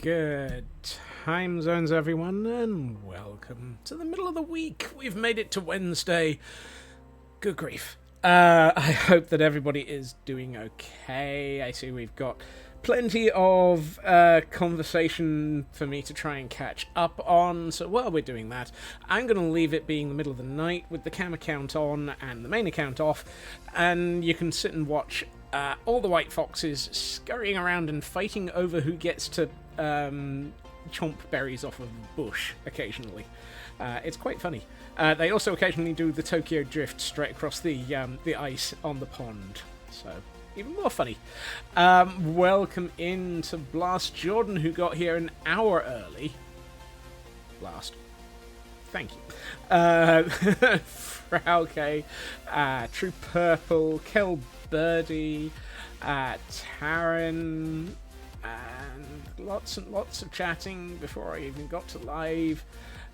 Good time zones, everyone, and welcome to the middle of the week. We've made it to Wednesday. Good grief. I hope that everybody is doing okay. I see we've got plenty of conversation for me to try and catch up on. So while we're doing that, I'm going to leave it being the middle of the night with the cam account on and the main account off, and you can sit and watch all the white foxes scurrying around and fighting over who gets to chomp berries off of a bush occasionally. It's quite funny. They also occasionally do the Tokyo Drift straight across the ice on the pond. So, even more funny. Welcome in to Blast Jordan, who got here an hour early. Blast. Thank you. Frauke, True Purple, Kel Birdie, Taryn, and lots of chatting before I even got to live.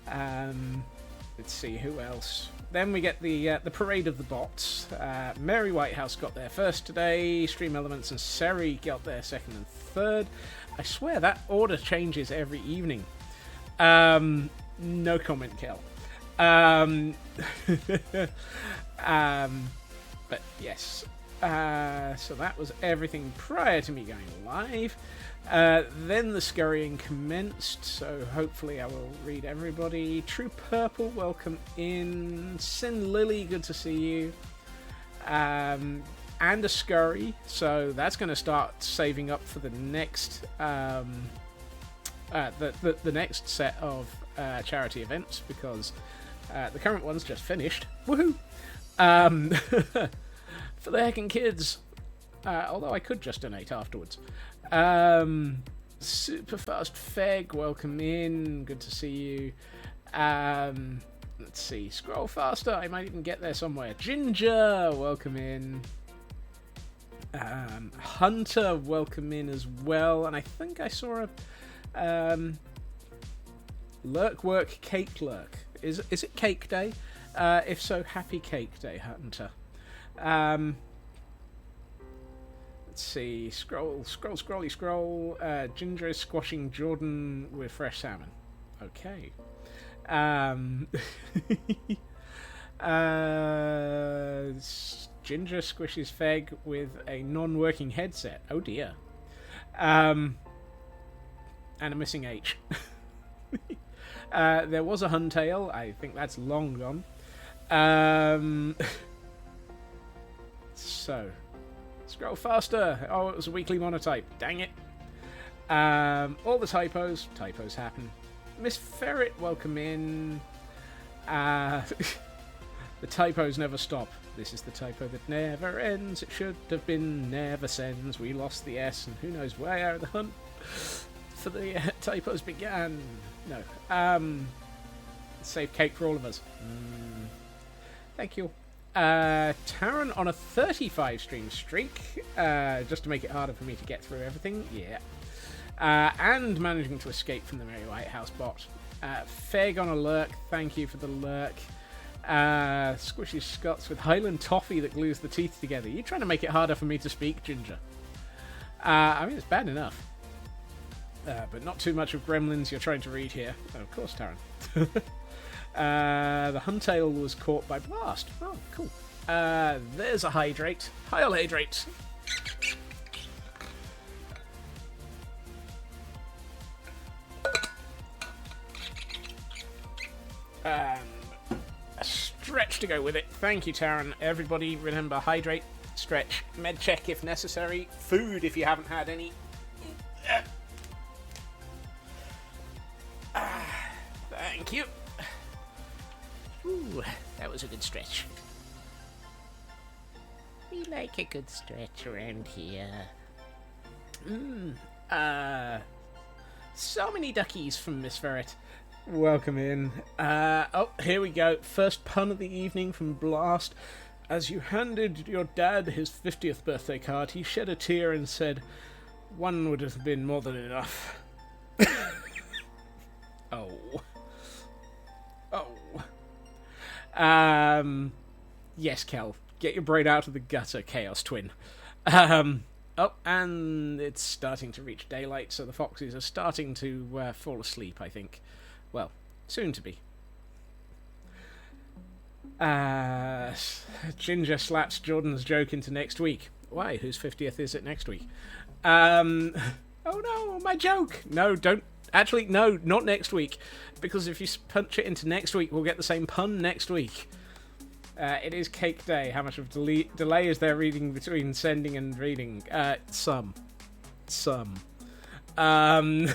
Let's see who else. Then we get the parade of the bots. Mary Whitehouse got there first today. Stream Elements and Seri got there second and third. I swear that order changes every evening. No comment, Kel. But yes. So that was everything prior to me going live. Then the scurrying commenced, so hopefully I will read everybody. True Purple, welcome in. Sin Lily, good to see you. And a scurry, so that's going to start saving up for the next the next set of charity events, because the current one's just finished. Woohoo! For the heckin' kids. Although I could just donate afterwards. Super Fast Feg, welcome in. Good to see you. Let's see. Scroll faster. I might even get there somewhere. Ginger, welcome in. Hunter, welcome in as well. And I think I saw a Lurk Work Cake Lurk. Is it Cake Day? If so, happy Cake Day, Hunter. Let's see. Scroll. Ginger is squashing Jordan with fresh salmon. Okay. Ginger squishes Feg with a non-working headset. Oh dear. And a missing H. There was a Huntail. I think that's long gone. So, scroll faster. Oh, it was a weekly monotype. Dang it. All the typos happen. Miss Ferret, welcome in. The typos never stop. This is the typo that never ends. It should have been never sends. We lost the S, and who knows where the hunt for the typos began. No. Save cake for all of us. Thank you. Taryn on a 35 stream streak, just to make it harder for me to get through everything. Yeah. And managing to escape from the Mary Whitehouse bot. Feg on a lurk. Thank you for the lurk. Squishy Scots with Highland toffee that glues the teeth together. You're trying to make it harder for me to speak, Ginger. I mean, it's bad enough. But not too much of Gremlins you're trying to read here. Oh, of course, Taryn. The Huntail was caught by Blast. Oh, cool. There's a Hydrate. Heil Hydrate. A stretch to go with it. Thank you, Taryn. Everybody remember, hydrate, stretch, med check if necessary, food if you haven't had any. Thank you. Ooh, that was a good stretch. We like a good stretch around here. So many duckies from Miss Ferret. Welcome in. Oh, here we go. First pun of the evening from Blast. As you handed your dad his 50th birthday card, he shed a tear and said, "One would have been more than enough." Oh. Yes, Kel. Get your brain out of the gutter, Chaos Twin. Oh, and it's starting to reach daylight, so the foxes are starting to fall asleep, I think. Well, soon to be. Ginger slaps Jordan's joke into next week. Why? Whose 50th is it next week? Oh no, my joke! No, don't. Actually, no, not next week. Because if you punch it into next week, we'll get the same pun next week. It is cake day. How much of delay is there reading between sending and reading? Some. Feel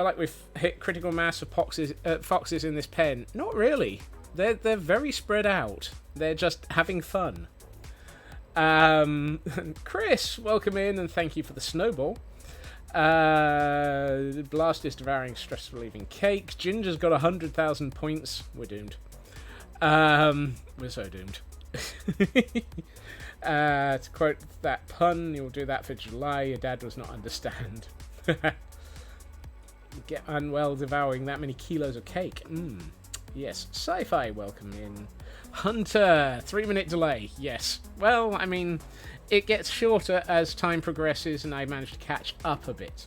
like we've hit critical mass of foxes in this pen. Not really. They're very spread out. They're just having fun. Chris, welcome in and thank you for the snowball. Blast is devouring stress relieving cake. Ginger's got 100,000 points. We're doomed. We're so doomed. To quote that pun, you'll do that for July. Your dad does not understand. Get unwell devouring that many kilos of cake. Yes. Sci-fi, welcome in. Hunter, 3-minute delay. Yes. Well, I mean, it gets shorter as time progresses, and I managed to catch up a bit.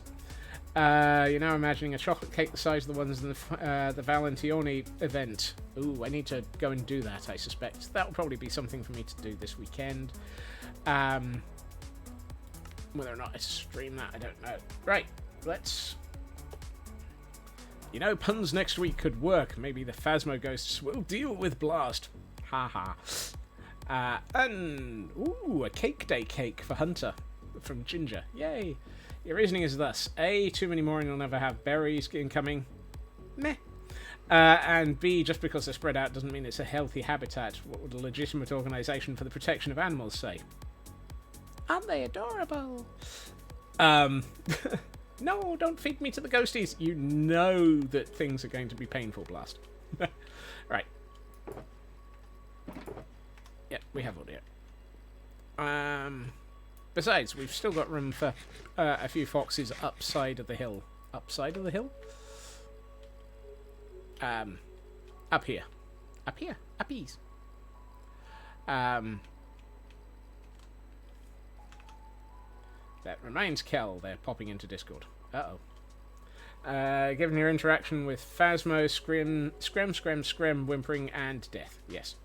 You're now imagining a chocolate cake the size of the ones in the Valentione event. Ooh, I need to go and do that, I suspect. That'll probably be something for me to do this weekend. Whether or not I stream that, I don't know. Right, let's... You know, puns next week could work. Maybe the Phasmo ghosts will deal with Blast. Haha. And, ooh, a cake day cake for Hunter from Ginger. Yay. Your reasoning is thus. A, too many more and you'll never have berries incoming. Meh. And B, just because they're spread out doesn't mean it's a healthy habitat. What would a legitimate organisation for the protection of animals say? Aren't they adorable? No, don't feed me to the ghosties. You know that things are going to be painful, Blast. Right. Yep, we have audio. Besides, we've still got room for a few foxes upside of the hill. Upside of the hill? Up here. Up here. Uppies. That reminds Kel, they're popping into Discord. Uh-oh. Given your interaction with Phasmo, Scrim, whimpering, and death. Yes.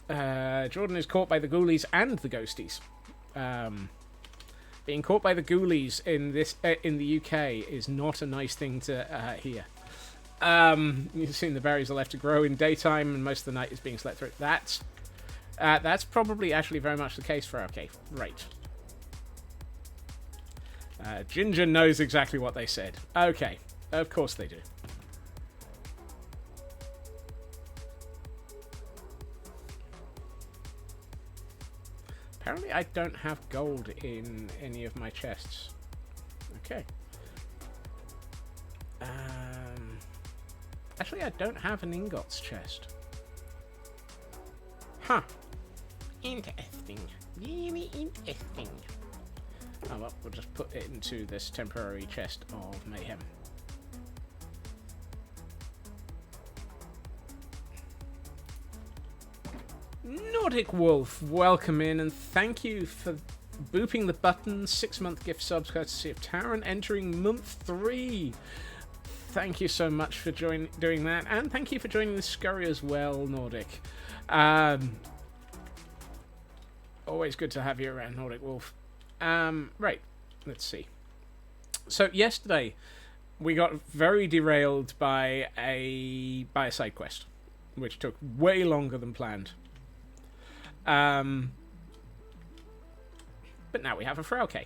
Jordan is caught by the ghoulies and the ghosties. Being caught by the ghoulies in the UK is not a nice thing to hear. You've seen the berries are left to grow in daytime, and most of the night is being slept through. That's probably actually very much the case for okay. Right. Ginger knows exactly what they said. Okay, of course they do. Apparently I don't have gold in any of my chests. Okay. Actually, I don't have an ingots chest. Huh. Interesting. Really interesting. Oh well, we'll just put it into this temporary chest of mayhem. Nordic Wolf, welcome in, and thank you for booping the button. 6-month gift subs courtesy of Taran, entering month 3. Thank you so much for doing that, and thank you for joining the scurry as well, Nordic. Always good to have you around, Nordic Wolf. Right, let's see. So yesterday, we got very derailed by a side quest, which took way longer than planned. But now we have a Frauke.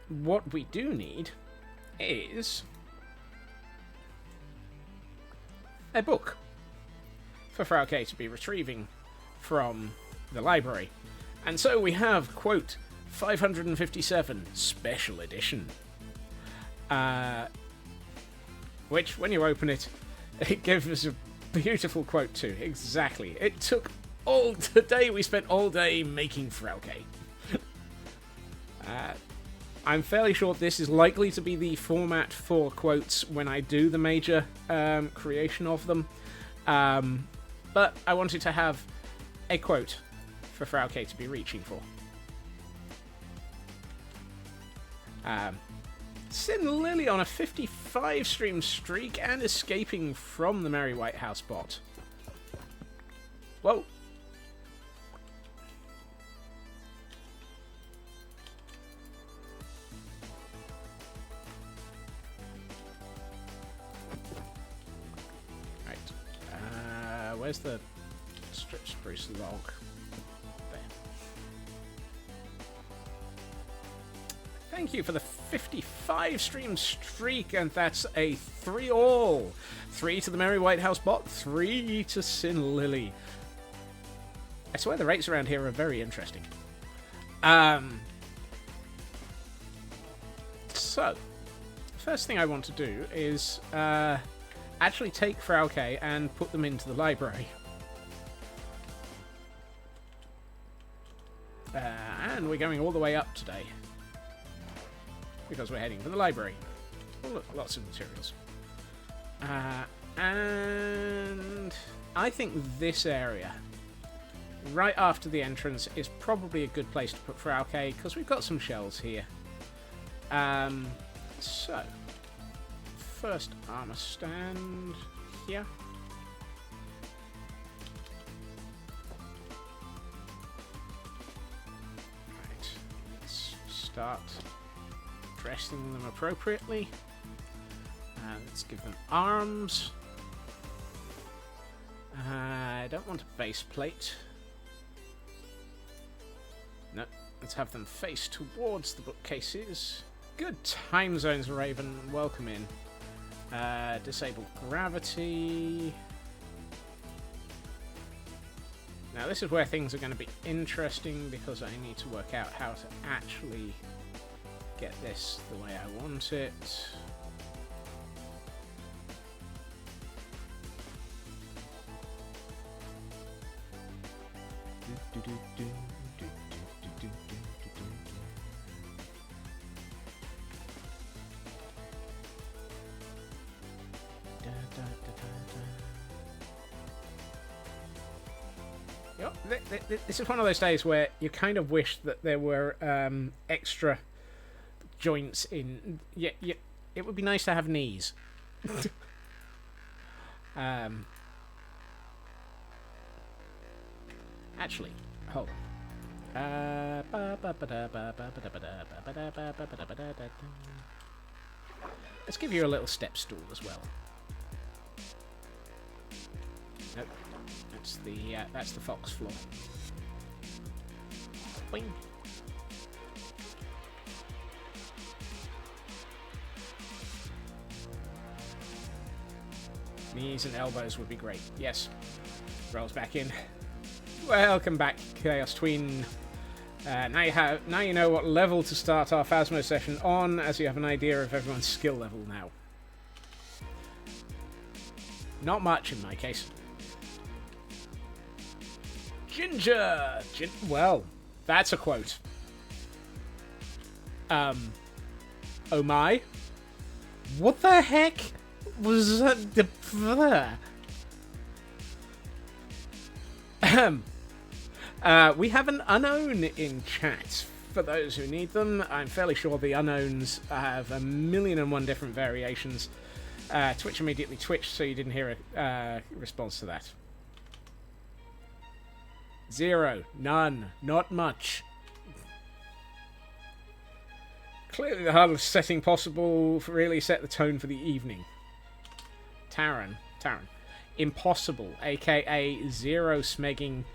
What we do need is a book for Frauke to be retrieving from the library. And so we have, quote, 557 Special Edition. Which, when you open it, it gives us a beautiful quote too. Exactly. It took all today. We spent all day making Frauke. I'm fairly sure this is likely to be the format for quotes when I do the major creation of them. But I wanted to have a quote for Frau K to be reaching for. Sin Lily on a 55 stream streak and escaping from the Merry White House bot. Whoa. Right. Where's the strip spruce log? There. Thank you for the 55 stream streak, and that's a 3-all. 3 to the Merry White House bot, 3 to Sin Lily. I swear the rates around here are very interesting. So, first thing I want to do is actually take Frau K and put them into the library. And we're going all the way up today, because we're heading to the library. Oh, look, lots of materials. And I think this area, right after the entrance, is probably a good place to put Frau K, because we've got some shells here. So, first armor stand here. Right, let's start dressing them appropriately. Let's give them arms. I don't want a base plate. No, let's have them face towards the bookcases. Good time zones, Raven. Welcome in. Disable gravity. Now this is where things are going to be interesting, because I need to work out how to actually get this the way I want it. This is one of those days where you kind of wish that there were extra joints in. Yeah, it would be nice to have knees. Actually, hold on. Let's give you a little step stool as well. Nope. That's the fox floor. Boing. Knees and elbows would be great. Yes. Rolls back in. Welcome back, Chaos Tween. Now you know what level to start our Phasmo session on, as you have an idea of everyone's skill level now. Not much in my case. Ginger! Well, that's a quote. Oh my. What the heck was that? We have an unknown in chat for those who need them. I'm fairly sure the unknowns have 1,000,001 different variations. Twitch immediately twitched, so you didn't hear a response to that. 0, none, not much. Clearly the hardest setting possible to really set the tone for the evening. Taran. Impossible, aka 0 smegging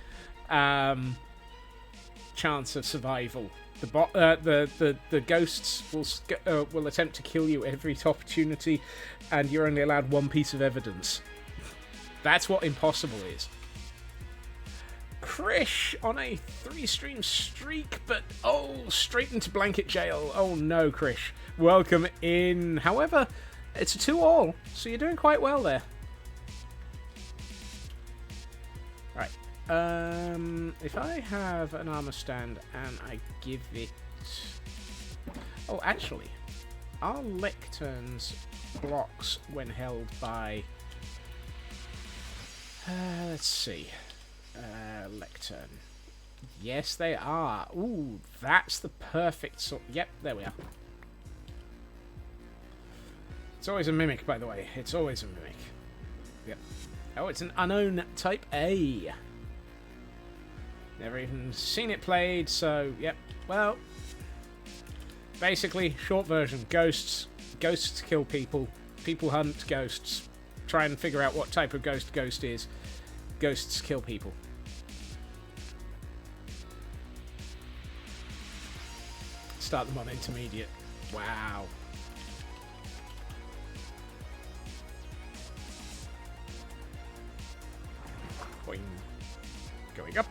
chance of survival. The ghosts will attempt to kill you every opportunity, and you're only allowed one piece of evidence. That's what impossible is. Krish on a 3-stream streak, but straight into blanket jail. Oh no, Krish. Welcome in. However, it's a 2-all, so you're doing quite well there. Right. If I have an armor stand and I give it... Oh, actually, are lecterns blocks when held by... Let's see. Lectern. Yes, they are. Ooh, that's the perfect sort. Yep, there we are. It's always a mimic, by the way. It's always a mimic. Yep. Oh, it's an unknown type A. Never even seen it played, so, yep. Well, basically, short version. Ghosts. Ghosts kill people. People hunt ghosts. Try and figure out what type of ghost is. Ghosts kill people. Start them on intermediate. Wow. Boing. Going up.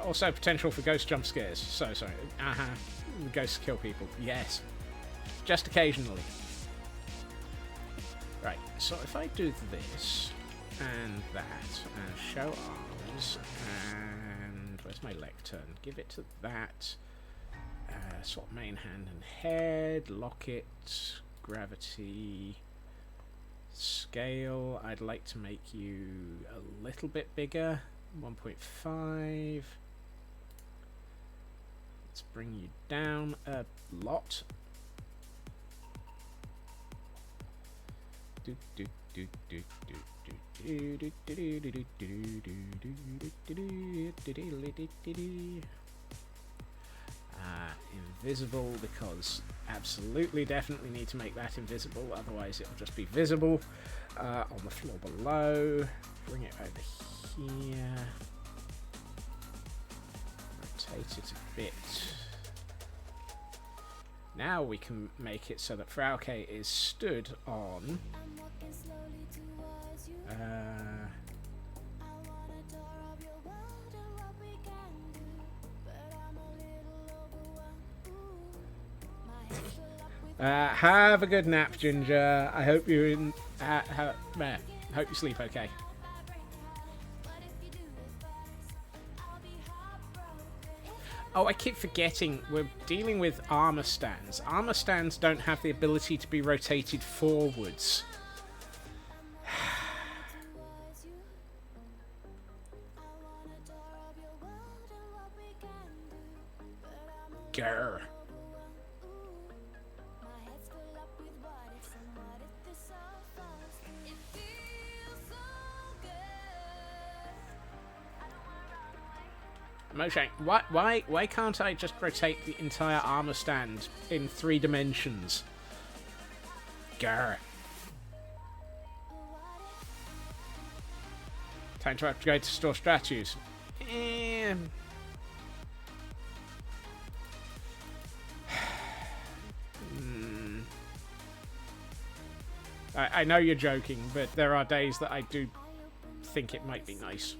Also potential for ghost jump scares. So sorry. Ghosts kill people. Yes. Just occasionally. Right, so if I do this, and that, and show arms, and where's my lectern? Give it to that. Swap main hand and head, lock it, gravity, scale. I'd like to make you a little bit bigger, 1.5. Let's bring you down a lot. Invisible, because absolutely definitely need to make that invisible, otherwise it'll just be visible on the floor below. Bring it over here, rotate it a bit. Now we can make it so that Frauke is stood on have a good nap, Ginger. I hope you hope you sleep okay. Oh, I keep forgetting, we're dealing with armor stands. Armor stands don't have the ability to be rotated forwards. Grr. Moshank, why can't I just rotate the entire armor stand in 3 dimensions? Grr. Time to upgrade to store statues. I know you're joking, but there are days that I do think it might be nice.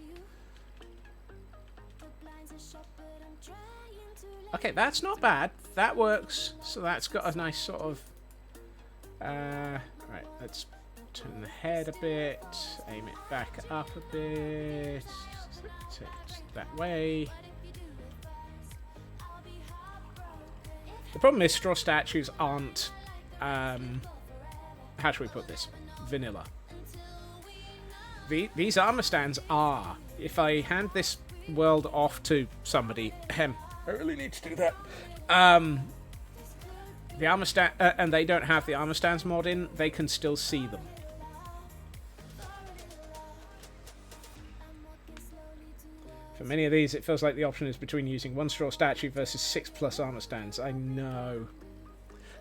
Okay, that's not bad. That works. So that's got a nice sort of... right, let's turn the head a bit. Aim it back up a bit. Take it that way. The problem is straw statues aren't... how should we put this? Vanilla. These armor stands are. If I hand this world off to somebody... I really need to do that. The armor stand, and they don't have the armor stands mod in, they can still see them. For many of these, it feels like the option is between using 1 straw statue versus 6+ armor stands. I know.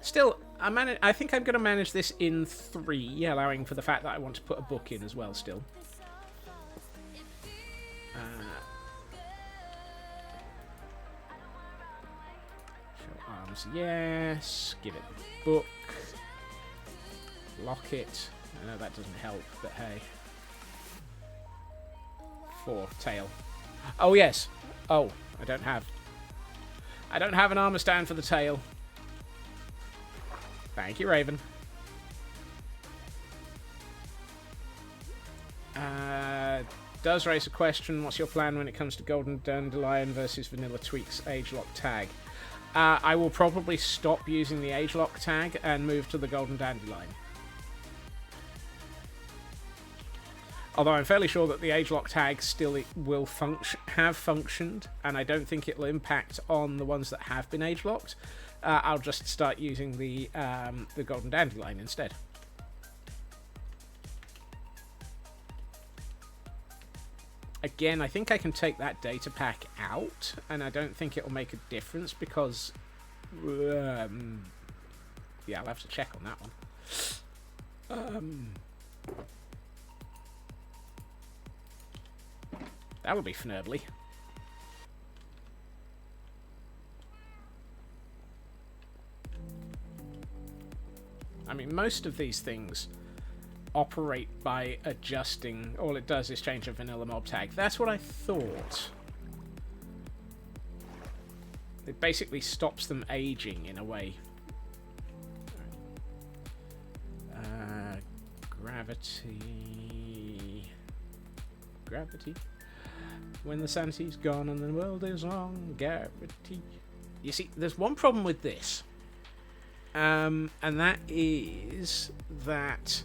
Still, I think I'm going to manage this in 3, allowing for the fact that I want to put a book in as well still. Yes, give it the book, lock it. I know that doesn't help, but hey. 4, tail. Oh yes. Oh, I don't have an armor stand for the tail. Thank you, Raven. Does raise a question. What's your plan when it comes to Golden Dandelion versus Vanilla Tweak's Agelock tag? I will probably stop using the Agelock tag and move to the Golden Dandelion. Although I'm fairly sure that the agelock tag still will have functioned, and I don't think it'll impact on the ones that have been agelocked. I'll just start using the golden dandelion instead. Again, I think I can take that data pack out, and I don't think it'll make a difference because... yeah, I'll have to check on that one. That'll be fnurdly. I mean, most of these things operate by adjusting. All it does is change a vanilla mob tag. That's what I thought. It basically stops them aging in a way. Gravity. When the sanity's gone and the world is on gravity. You see, there's one problem with this. And that is that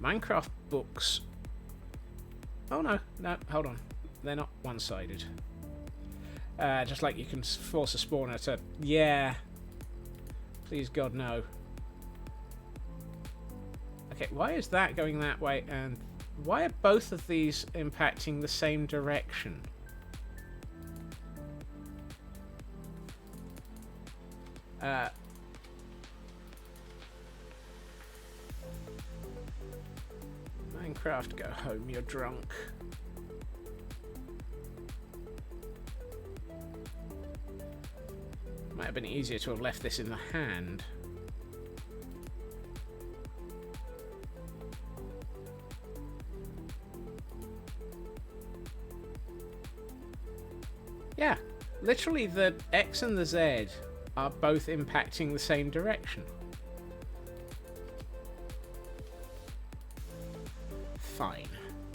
Minecraft books... Oh, no, hold on. They're not one-sided. Just like you can force a spawner to... Yeah. Please, God, no. Okay, why is that going that way, and why are both of these impacting the same direction? Minecraft, go home, you're drunk. Might have been easier to have left this in the hand. Yeah, literally the X and the Z are both impacting the same direction. Fine.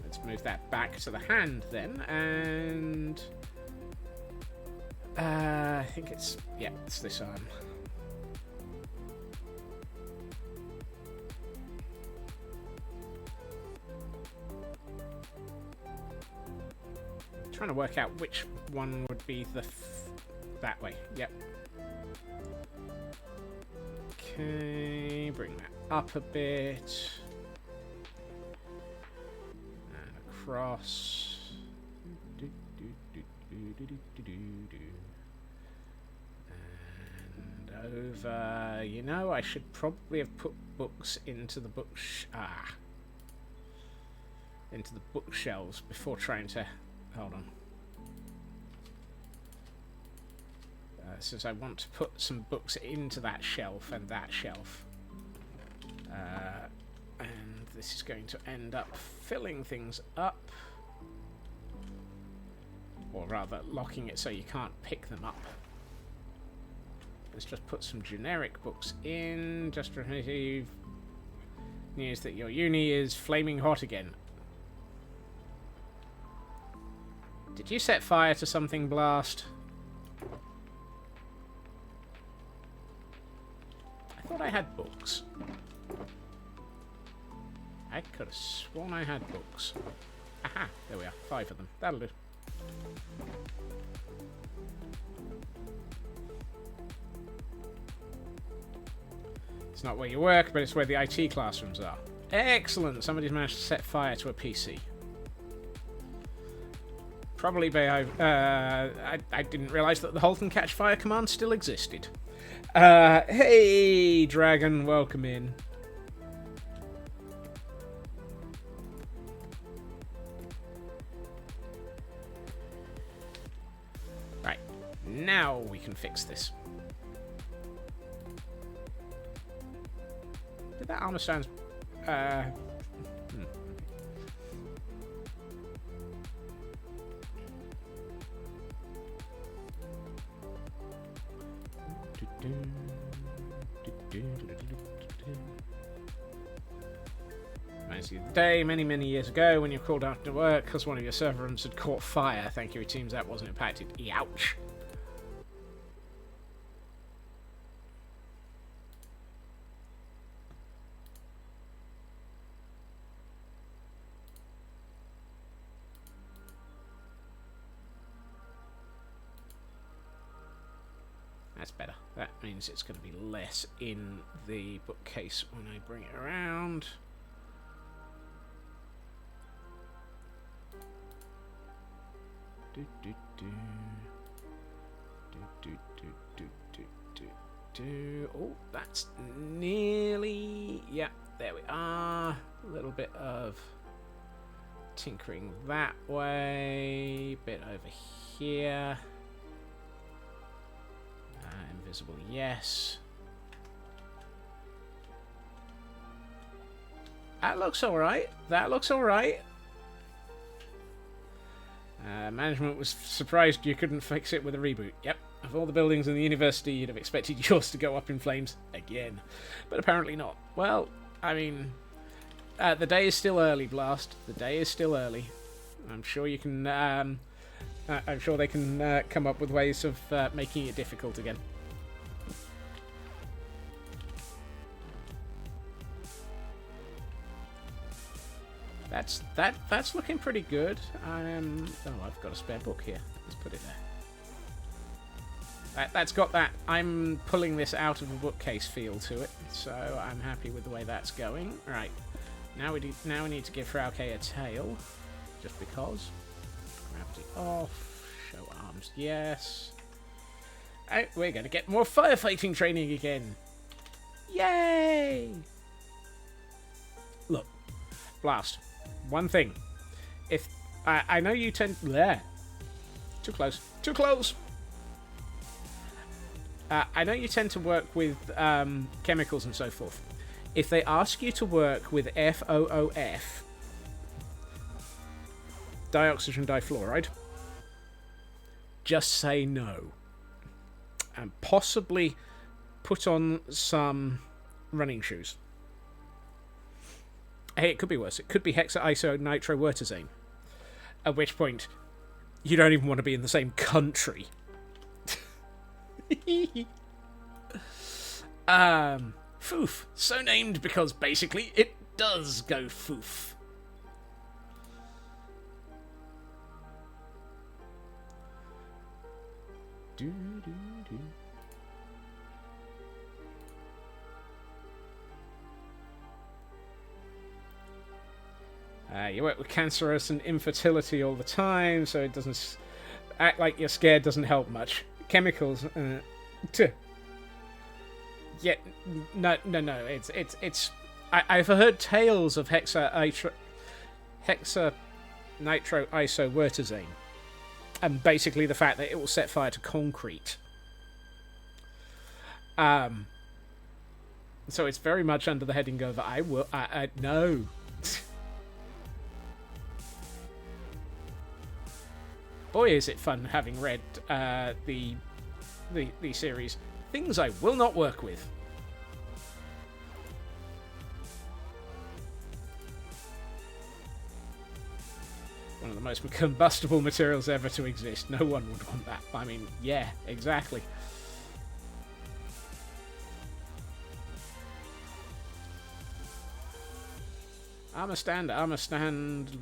Let's move that back to the hand then, and... I think it's... Yeah, it's this arm. Trying to work out which one would be the that way. Yep. Okay, bring that up a bit and across. And over. You know, I should probably have put books into the into the bookshelves before trying to. Hold on. Since I want to put some books into that shelf and that shelf. And this is going to end up filling things up. Or rather, locking it so you can't pick them up. Let's just put some generic books in. Just receive news that your uni is flaming hot again. Did you set fire to something, Blast? I thought I had books. I could have sworn I had books. Aha, there we are. 5 of them. That'll do. It's not where you work, but it's where the IT classrooms are. Excellent! Somebody's managed to set fire to a PC. Probably by... I didn't realise that the halt and catch fire command still existed. Hey, Dragon, welcome in. Right, now we can fix this. Did that armor stand... Reminds you of the day many years ago when you called out to work because one of your server rooms had caught fire. Thank you, it seems that wasn't impacted. Ouch. That's better. That means it's going to be less in the bookcase when I bring it around. Oh, that's nearly... Yeah, there we are. A little bit of tinkering that way. Bit over here. Invisible, yes. That looks alright. That looks alright. Management was surprised you couldn't fix it with a reboot. Yep. Of all the buildings in the university, you'd have expected yours to go up in flames again. But apparently not. Well, I mean, the day is still early, Blast. The day is still early. I'm sure you can... I'm sure they can come up with ways of making it difficult again. That's looking pretty good. Oh, I've got a spare book here. Let's put it there. That's got that I'm pulling this out of a bookcase feel to it, so I'm happy with the way that's going. Right, now we need to give Frauke a tail, just because. Gravity off. Show arms, yes. Oh, we're going to get more firefighting training again. Yay! Look, Blast. One thing. If I know you tend... There. Too close. Too close! I know you tend to work with chemicals and so forth. If they ask you to work with FOOF, dioxygen difluoride, just say no. And possibly put on some running shoes. Hey, it could be worse. It could be hexaisonitrowurtazane. At which point, you don't even want to be in the same country. Foof. So named because basically it does go foof. You work with cancerous and infertility all the time, so it doesn't act like you're scared. Doesn't help much. Chemicals. Yeah, no. It's. I've heard tales of hexanitroisowertazane, and basically the fact that it will set fire to concrete. So it's very much under the heading of I no. Boy, is it fun having read the series. Things I will not work with. One of the most combustible materials ever to exist. No one would want that. I mean, yeah, exactly. Armour stand,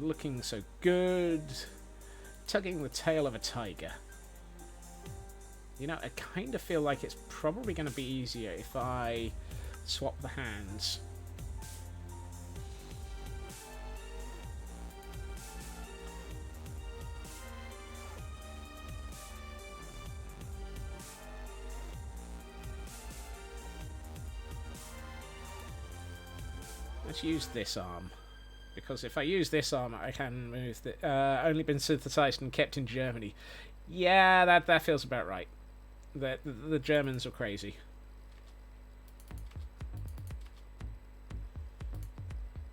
looking so good. Tugging the tail of a tiger. You know, I kind of feel like it's probably going to be easier if I swap the hands. Let's use this arm. Because if I use this arm, I can move the... only been synthesized and kept in Germany. Yeah, that feels about right. The Germans are crazy.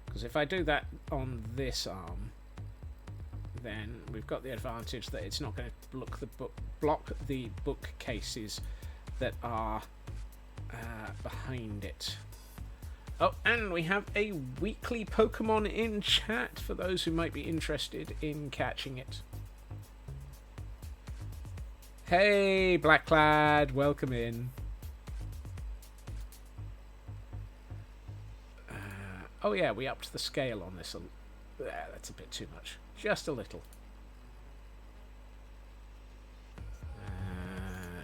Because if I do that on this arm, then we've got the advantage that it's not going to block the bookcases that are behind it. Oh, and we have a weekly Pokemon in chat for those who might be interested in catching it. Hey, Blackclad, welcome in. Oh yeah, we upped the scale on this. That's a bit too much. Just a little.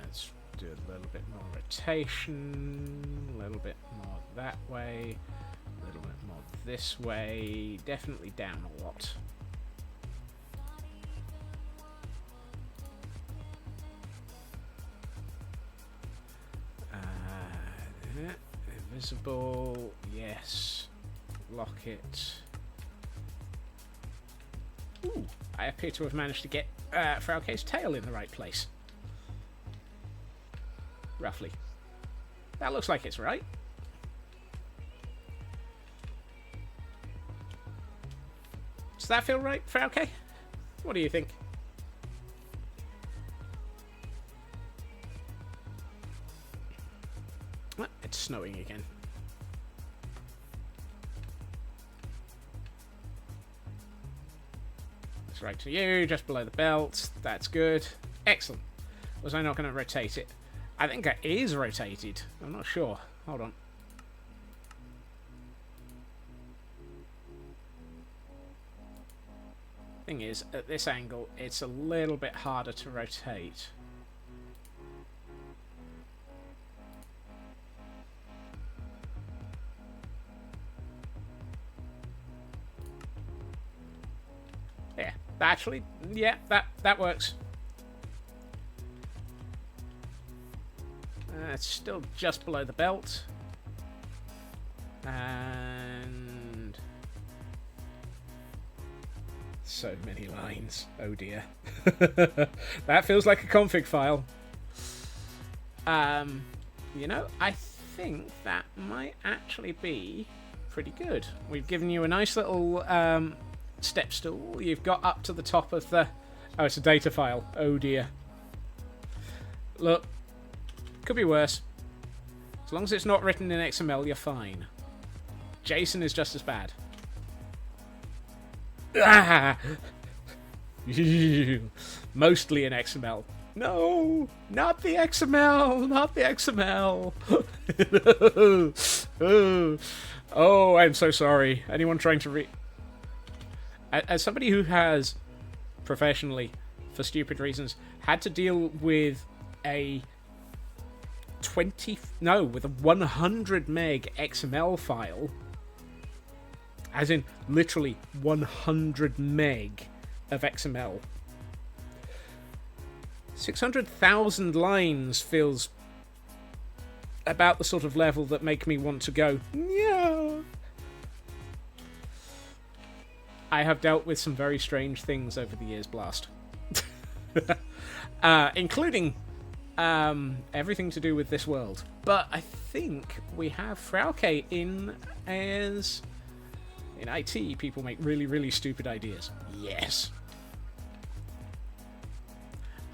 Let's do a little bit more rotation, a little bit more that way, a little bit more this way, definitely down a lot. Invisible, yes. Lock it. Ooh, I appear to have managed to get Frauke's tail in the right place. Roughly. That looks like it's right. Does that feel right, Frauke? What do you think? Ah, it's snowing again. That's right to you, just below the belt. That's good. Excellent. Was I not going to rotate it? I think it is rotated. I'm not sure. Hold on. Thing is, at this angle, it's a little bit harder to rotate. Yeah, actually, yeah, that works. It's still just below the belt. And so many lines. Oh dear. That feels like a config file. You know, I think that might actually be pretty good. We've given you a nice little step stool. You've got up to the top of the... Oh, it's a data file. Oh dear. Look. Could be worse. As long as it's not written in XML, you're fine. JSON is just as bad. Ah! Mostly in XML. No! Not the XML! Not the XML! Oh, I'm so sorry. Anyone trying to read... As somebody who has, professionally, for stupid reasons, had to deal with a... with a 100 meg XML file, as in literally 100 meg of XML. 600,000 lines feels about the sort of level that make me want to go, yeah. I have dealt with some very strange things over the years, Blast. Including everything to do with this world. But I think we have Frauke in as... In IT, people make really, really stupid ideas. Yes.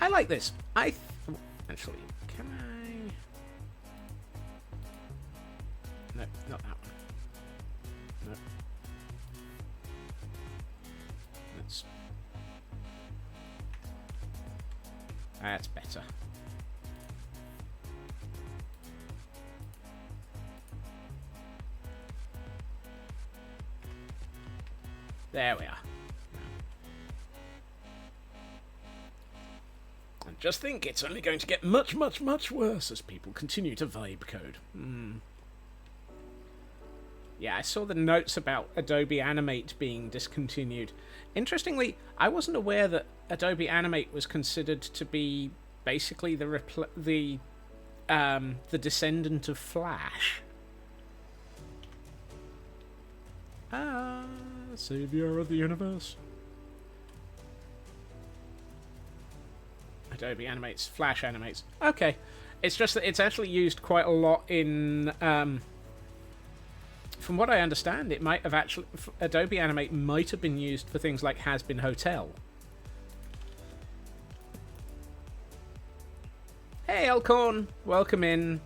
I like this. Actually, can I... No, not that one. No. That's better. There we are. And just think, it's only going to get much, much, much worse as people continue to vibe code. Yeah, I saw the notes about Adobe Animate being discontinued. Interestingly, I wasn't aware that Adobe Animate was considered to be basically the descendant of Flash. Savior of the universe. Adobe animates, Flash animates. Okay. It's just that it's actually used quite a lot in... from what I understand, it might have actually... Adobe Animate might have been used for things like Has Been Hotel. Hey, Elcorn! Welcome in.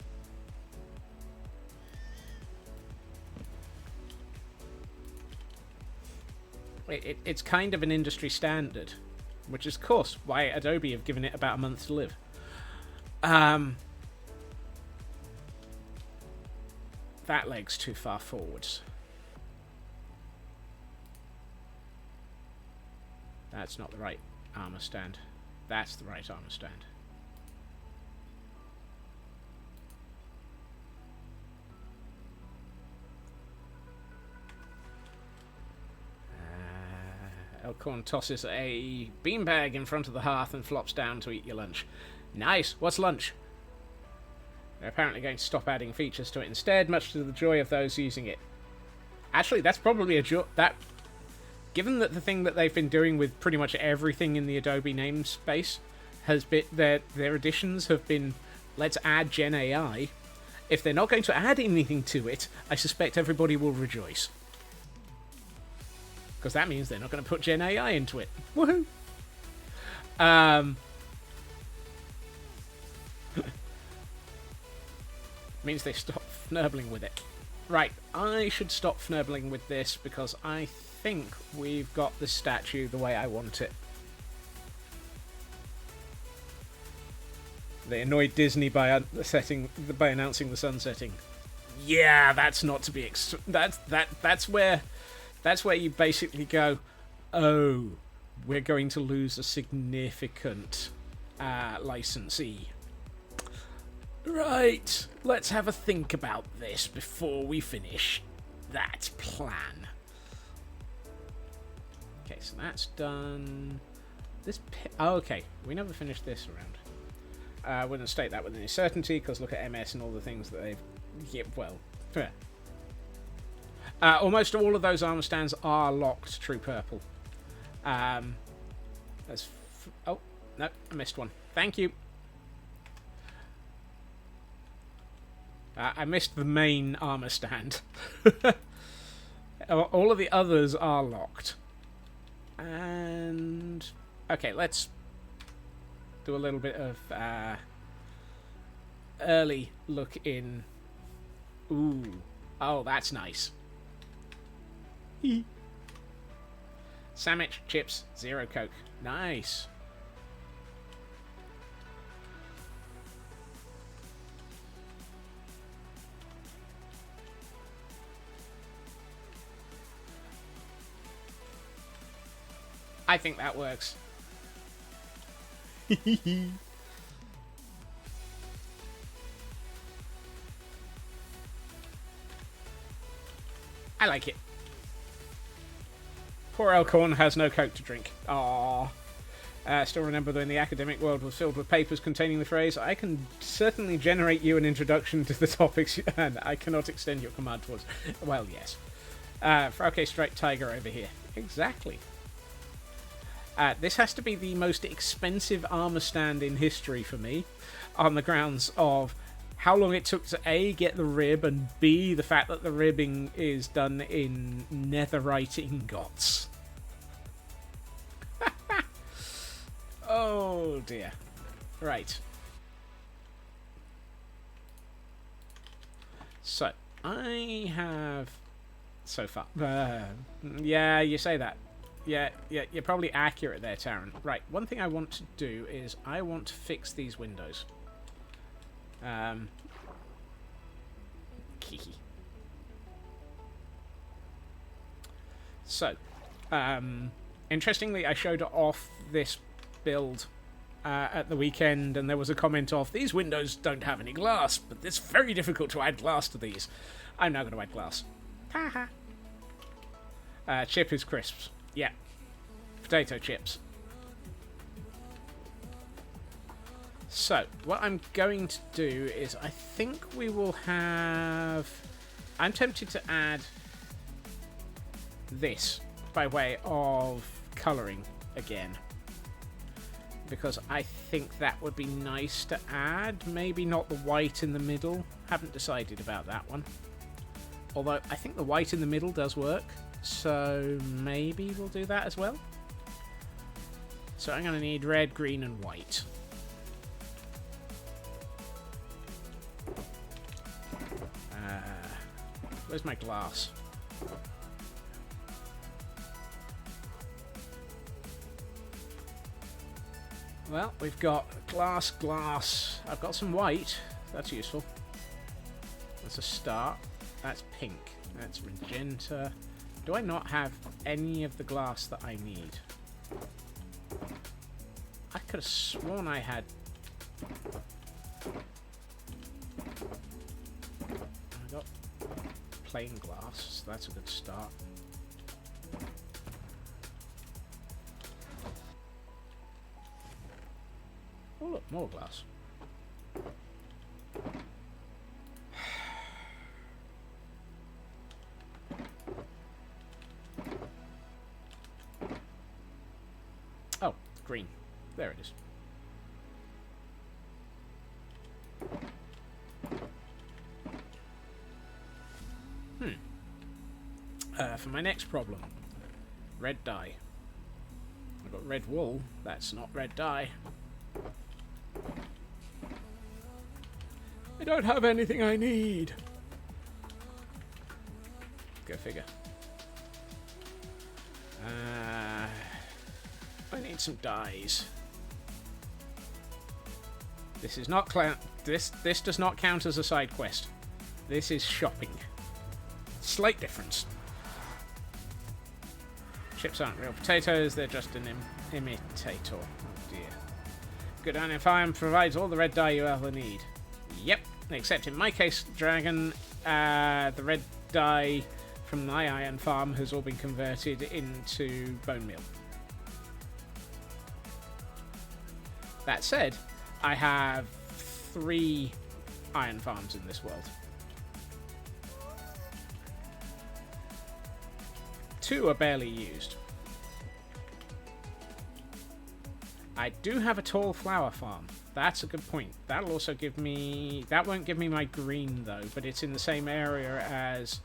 It's kind of an industry standard, which is, of course, why Adobe have given it about a month to live. That leg's too far forwards. That's not the right armor stand. That's the right armor stand. Elkhorn tosses a beanbag in front of the hearth and flops down to eat your lunch. Nice. What's lunch? They're apparently going to stop adding features to it instead, much to the joy of those using it. Actually, that's probably a joy. Given that the thing that they've been doing with pretty much everything in the Adobe namespace has been their additions have been, let's add Gen AI. If they're not going to add anything to it, I suspect everybody will rejoice. Because that means they're not going to put Gen AI into it. Woohoo! Means they stop fnurbling with it. Right, I should stop fnurbling with this because I think we've got the statue the way I want it. They annoyed Disney by announcing the sun setting. Yeah, that's not to be that's where you basically go, oh, we're going to lose a significant licensee. Right, let's have a think about this before we finish that plan. Okay, so that's done. Okay, we never finished this round. I wouldn't state that with any certainty, because look at MS and all the things that they've... Yeah, well... almost all of those armor stands are locked true purple. Oh, no, I missed one. Thank you. I missed the main armor stand. All of the others are locked. And... Okay, let's do a little bit of early look in. Ooh. Oh, that's nice. Sandwich, chips, 0 Coke. Nice. I think that works. I like it. Poor Elkhorn has no Coke to drink. Aww. Still remember when the academic world was filled with papers containing the phrase, I can certainly generate you an introduction to the topics, and I cannot extend your command towards... Well, yes. Frauke Straight Tiger over here. Exactly. This has to be the most expensive armor stand in history for me, on the grounds of how long it took to A, get the rib, and B, the fact that the ribbing is done in netherite ingots. Oh dear. Right. So, I have... So far... yeah, you say that. Yeah, you're probably accurate there, Taran. Right, one thing I want to do is I want to fix these windows. So, interestingly, I showed off this build at the weekend, and there was a comment of, these windows don't have any glass, but it's very difficult to add glass to these. I'm now going to add glass. Haha. Chip is crisps. Yeah. Potato chips. So, what I'm going to do is, I think we will have... I'm tempted to add this by way of colouring again. Because I think that would be nice to add. Maybe not the white in the middle. Haven't decided about that one. Although, I think the white in the middle does work. So, maybe we'll do that as well. So, I'm going to need red, green, and white. Where's my glass? Well, we've got glass. I've got some white. That's useful. That's a start. That's pink. That's magenta. Do I not have any of the glass that I need? I could have sworn I had... I got plain glass. So that's a good start. Oh look, more glass. Oh, green. There it is. For my next problem, red dye. I've got red wool. That's not red dye. I don't have anything I need. Go figure. I need some dyes. This is not this does not count as a side quest. This is shopping. Slight difference. Chips aren't real potatoes, they're just an imitator. Oh dear. Good Iron Farm provides all the red dye you ever need. Yep, except in my case, Dragon, the red dye from my iron farm has all been converted into bone meal. That said, I have 3 iron farms in this world. 2 are barely used. I do have a tall flower farm. That's a good point. That'll also give me... That won't give me my green, though, but it's in the same area as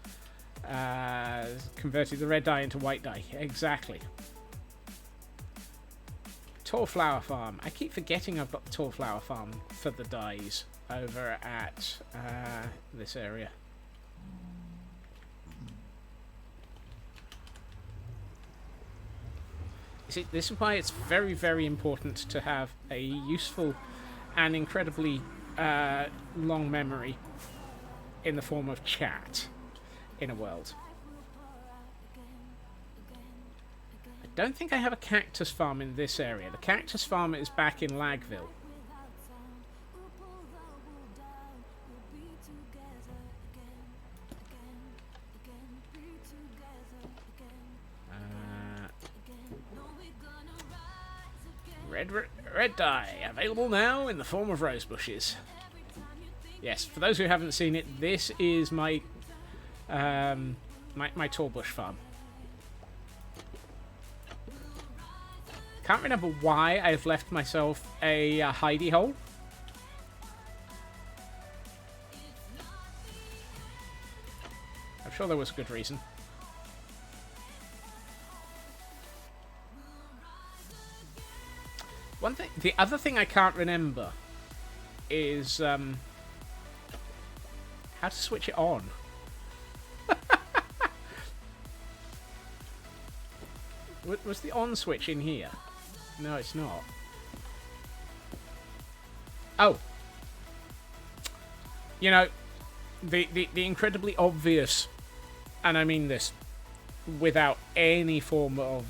converting the red dye into white dye. Exactly. Tall flower farm. I keep forgetting I've got the tall flower farm for the dyes over at this area. You see, this is why it's very, very important to have a useful and incredibly long memory in the form of chat in a world. I don't think I have a cactus farm in this area. The cactus farm is back in Lagville. Red dye, available now in the form of rose bushes. Yes, for those who haven't seen it, this is my my tall bush farm. Can't remember why I've left myself a hidey hole. I'm sure there was a good reason. One thing, the other thing I can't remember is how to switch it on. Was the on switch in here? No, it's not. Oh. You know, the incredibly obvious, and I mean this without any form of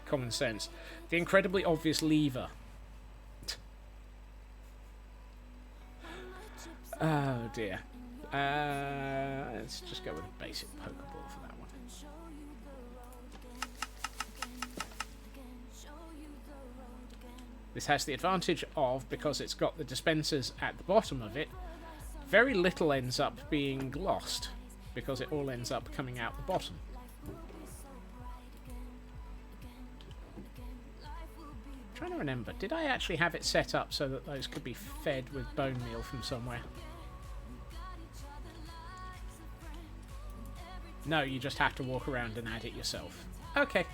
common sense, the incredibly obvious lever. Oh dear. Let's just go with a basic Pokeball for that one. This has the advantage of, because it's got the dispensers at the bottom of it, very little ends up being lost, because it all ends up coming out the bottom. I'm trying to remember, did I actually have it set up so that those could be fed with bone meal from somewhere? No, you just have to walk around and add it yourself. Okay.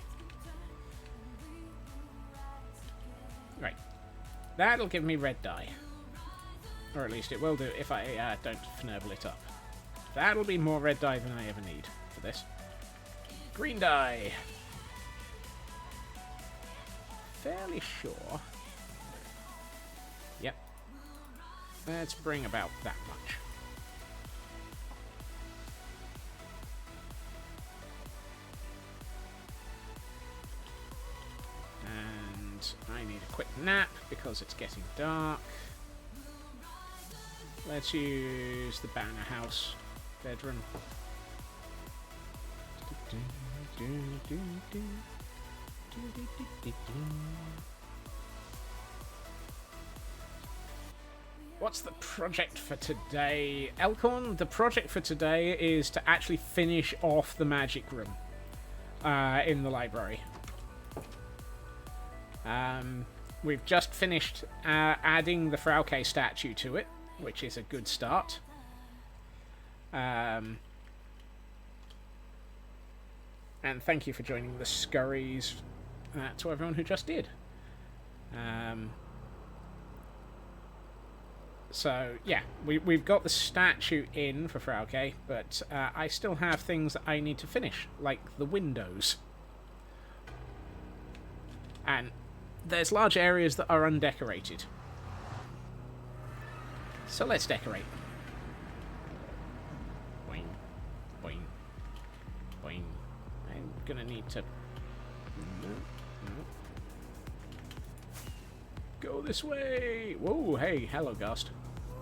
Right. That'll give me red dye. Or at least it will do if I don't finagle it up. That'll be more red dye than I ever need for this. Green dye. Fairly sure. Yep. Let's bring about that much. And I need a quick nap because it's getting dark. Let's use the Banner House bedroom. what's the project for today? Elkhorn, the project for today is to actually finish off the magic room in the library. We've just finished adding the Frauke statue to it, which is a good start. And thank you for joining the scurries to everyone who just did. So, yeah, we've got the statue in for Frauke, but I still have things that I need to finish, like the windows. And there's large areas that are undecorated. So let's decorate. Boing, boing, boing. I'm gonna need to... Go this way! Whoa, hey, hello, Ghost.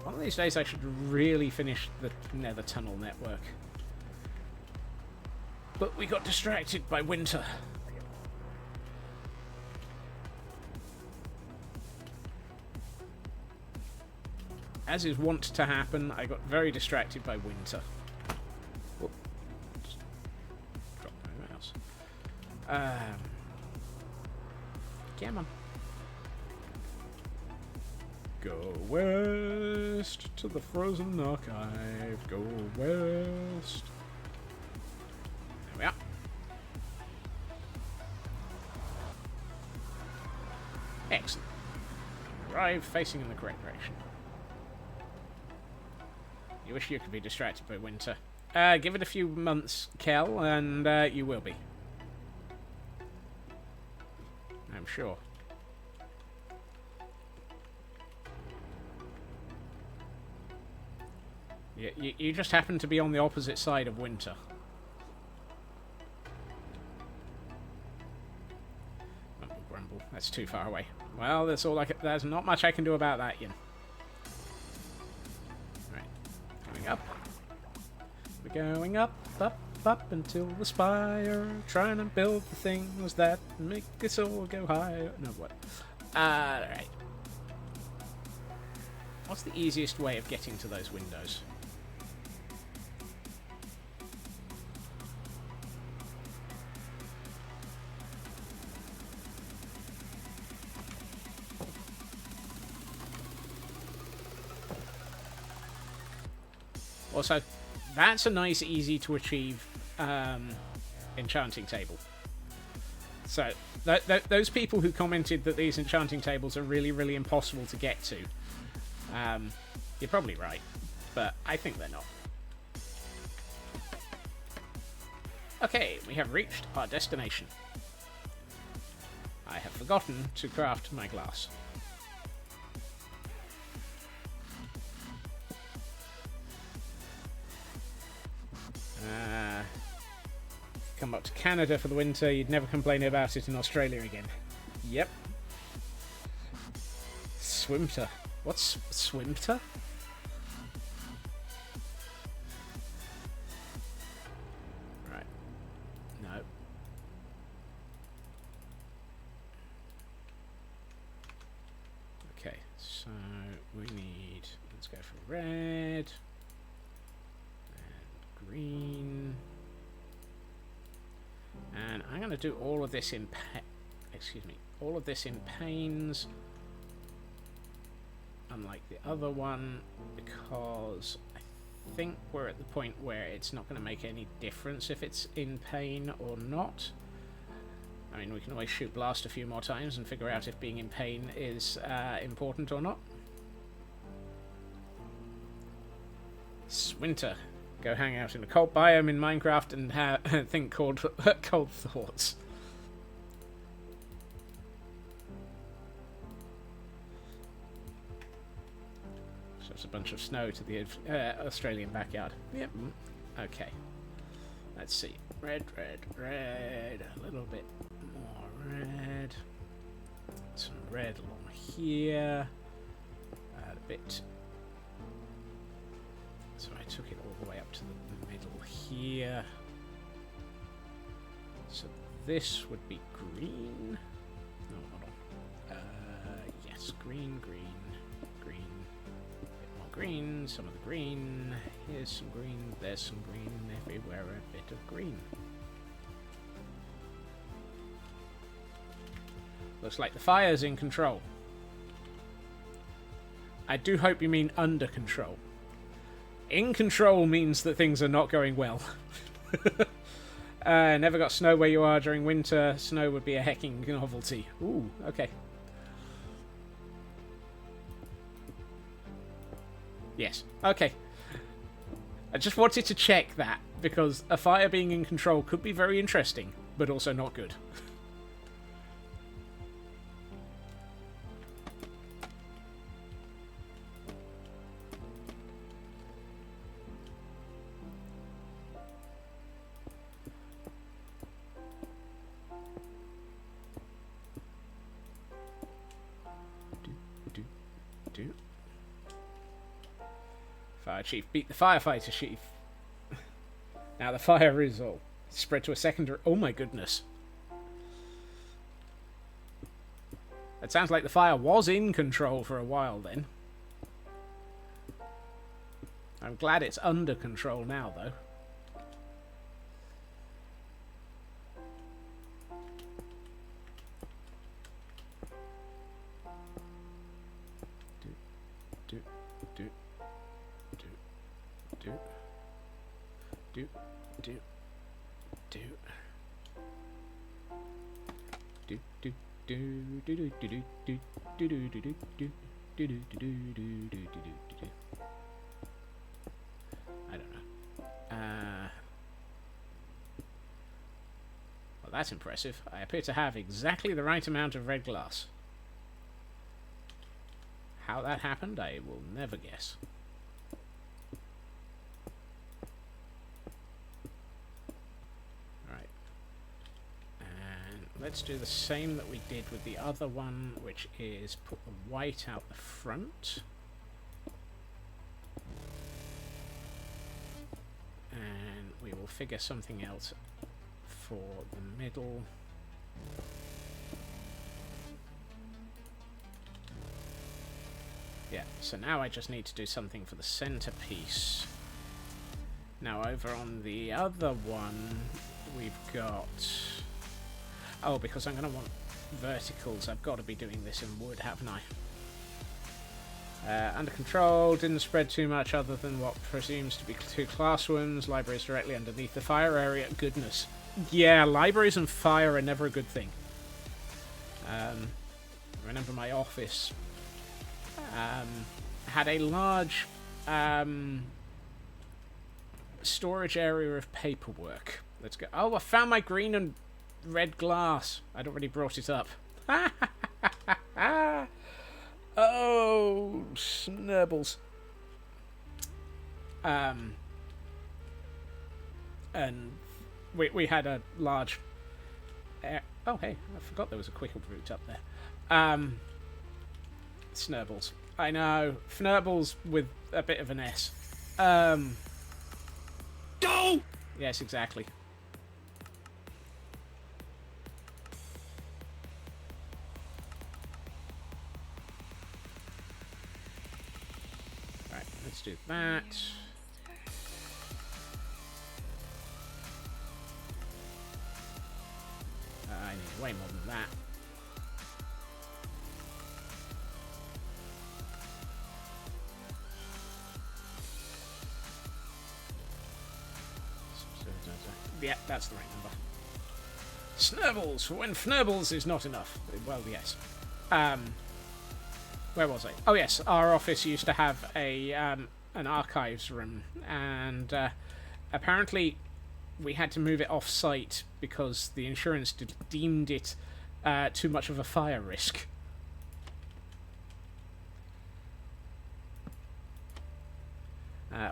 One of these days I should really finish the nether tunnel network. But we got distracted by winter. As is wont to happen, I got very distracted by winter. Whoop. Just drop my mouse. Come on. Go west to the frozen archive. Go west. There we are. Excellent. Arrive facing in the correct direction. You wish you could be distracted by winter. Give it a few months, Kel, and you will be. I'm sure. You just happen to be on the opposite side of winter. Grumble, grumble. That's too far away. Well, that's all there's not much I can do about that, Ian. Right. Going up. We're going up, up, up until the spire. Trying to build the things that make us all go higher. No, what? Alright. What's the easiest way of getting to those windows? Also, that's a nice, easy to achieve enchanting table. So, those people who commented that these enchanting tables are really, really impossible to get to, you're probably right, but I think they're not. Okay, we have reached our destination. I have forgotten to craft my glass. Come up to Canada for the winter, you'd never complain about it in Australia again. Yep. Swimter. What's Swimter? Right. No. Okay, so we need... Let's go for red. And green. And I'm going to do all of this in all of this in panes, unlike the other one, because I think we're at the point where it's not going to make any difference if it's in pain or not. I mean, we can always shoot blast a few more times and figure out if being in pain is important or not. Swinter. Go hang out in a cold biome in Minecraft and think cold thoughts. Shows a bunch of snow to the Australian backyard. Yep. Okay. Let's see. Red, red, red. A little bit more red. Some red along here. A bit. So I took it all the way up to the middle here. So this would be green. No, hold on. Yes, green, green, green, the green, some of the green. Here's some green, there's some green, everywhere a bit of green. Looks like the fire's in control. I do hope you mean under control. In control means that things are not going well. Never got snow where you are during winter. Snow would be a hecking novelty. Ooh, okay. Yes, okay. I just wanted to check that, because a fire being in control could be very interesting, but also not good. Fire chief beat the firefighter chief. Now the fire is all spread to a secondary. Oh my goodness. It sounds like the fire was in control for a while then. I'm glad it's under control now though. I don't know. Well, that's impressive. I appear to have exactly the right amount of red glass. How that happened, I will never guess. Alright. And let's do the same that we did with the other one, which is put the white out the front. And we will figure something else for the middle. Yeah, so now I just need to do something for the centerpiece. Now over on the other one, we've got... Oh, because I'm going to want verticals, I've got to be doing this in wood, haven't I? Under control, didn't spread too much other than what presumes to be 2 classrooms. Libraries directly underneath the fire area. Goodness. Yeah, libraries and fire are never a good thing. I remember my office had a large storage area of paperwork. Let's go. Oh, I found my green and red glass. I'd already brought it up. Oh, snurbles. And we had a large... oh, hey, I forgot there was a quicker route up there. Snurbles. I know. Fnurbles with a bit of an S. Go! Yes, exactly. Right, let's do that. I need way more than that. Yeah, that's the right number. Snurbles! When Fnurbles is not enough. Well, yes. Where was I? Oh, yes. Our office used to have a an archives room, and apparently we had to move it off-site because the insurance deemed it too much of a fire risk.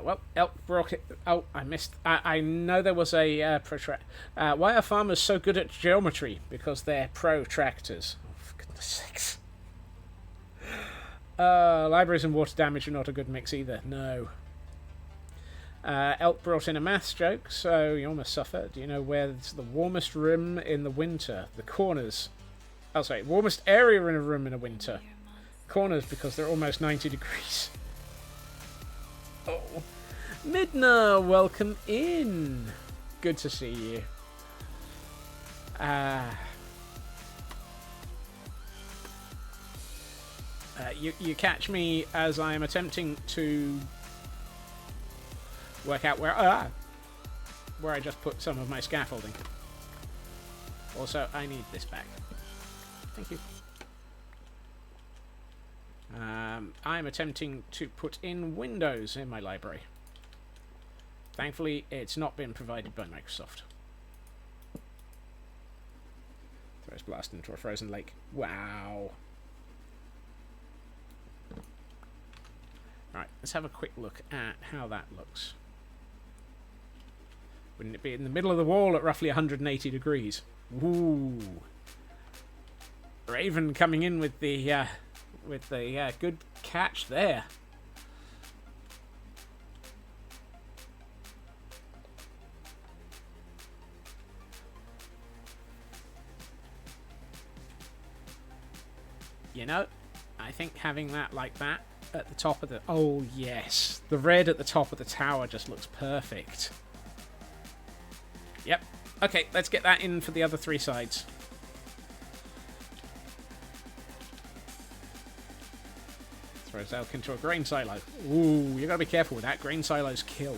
Well, Elk brought it. Oh, I missed. I know there was a protract. Why are farmers so good at geometry? Because they're protractors. Oh, for goodness sakes. Libraries and water damage are not a good mix either. No. Elk brought in a maths joke, so you almost suffer. Do you know where's the warmest room in the winter? The corners. Oh, sorry. Warmest area in a room in a winter. Corners, because they're almost 90 degrees. Oh, Midna, welcome in. Good to see you. You catch me as I am attempting to work out where I just put some of my scaffolding. Also, I need this back. Thank you. I'm attempting to put in windows in my library. Thankfully, it's not been provided by Microsoft. Throws blast into a frozen lake. Wow. Right, let's have a quick look at how that looks. Wouldn't it be in the middle of the wall at roughly 180 degrees? Ooh. Raven coming in with the good catch there. You know, I think having that like that at the top of the... Oh, yes. The red at the top of the tower just looks perfect. Yep. Okay, let's get that in for the other three sides. Throws Elk into a grain silo. Ooh, you gotta be careful with that. Grain silos kill.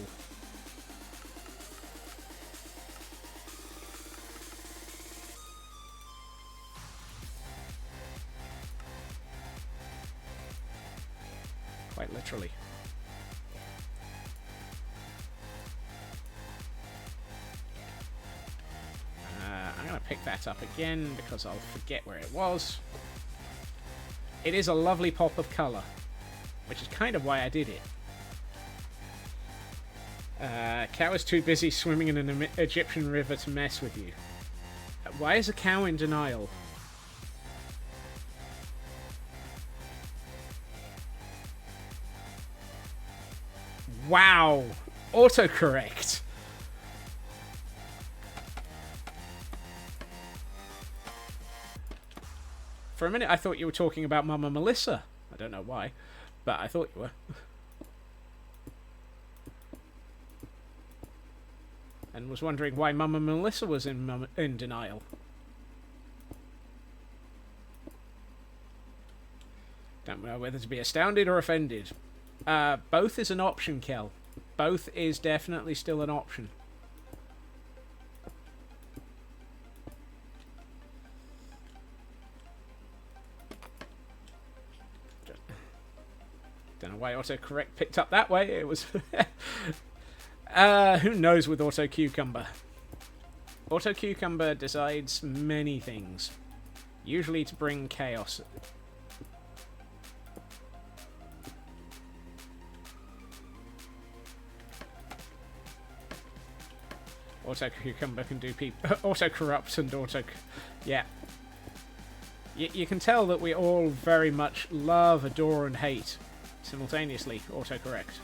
Quite literally. I'm going to pick that up again because I'll forget where it was. It is a lovely pop of colour, which is kind of why I did it. Cow is too busy swimming in an Egyptian river to mess with you. Why is a cow in denial? Wow! Autocorrect! For a minute I thought you were talking about Mama Melissa. I don't know why, but I thought you were. And was wondering why Mama Melissa was in denial. Don't know whether to be astounded or offended. Both is an option, Kel. Both is definitely still an option. Don't know why autocorrect picked up that way. It was... who knows with AutoCucumber? AutoCucumber decides many things. Usually to bring chaos. AutoCucumber can do auto-corrupt and auto... Yeah. You can tell that we all very much love, adore, and hate simultaneously autocorrect.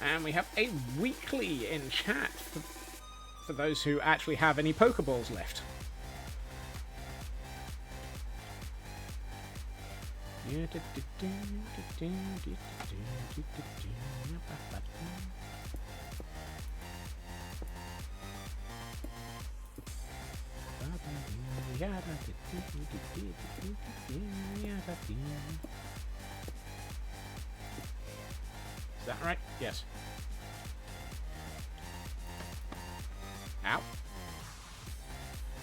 And we have a weekly in chat for those who actually have any Pokeballs left. Is that right? Yes. Ow.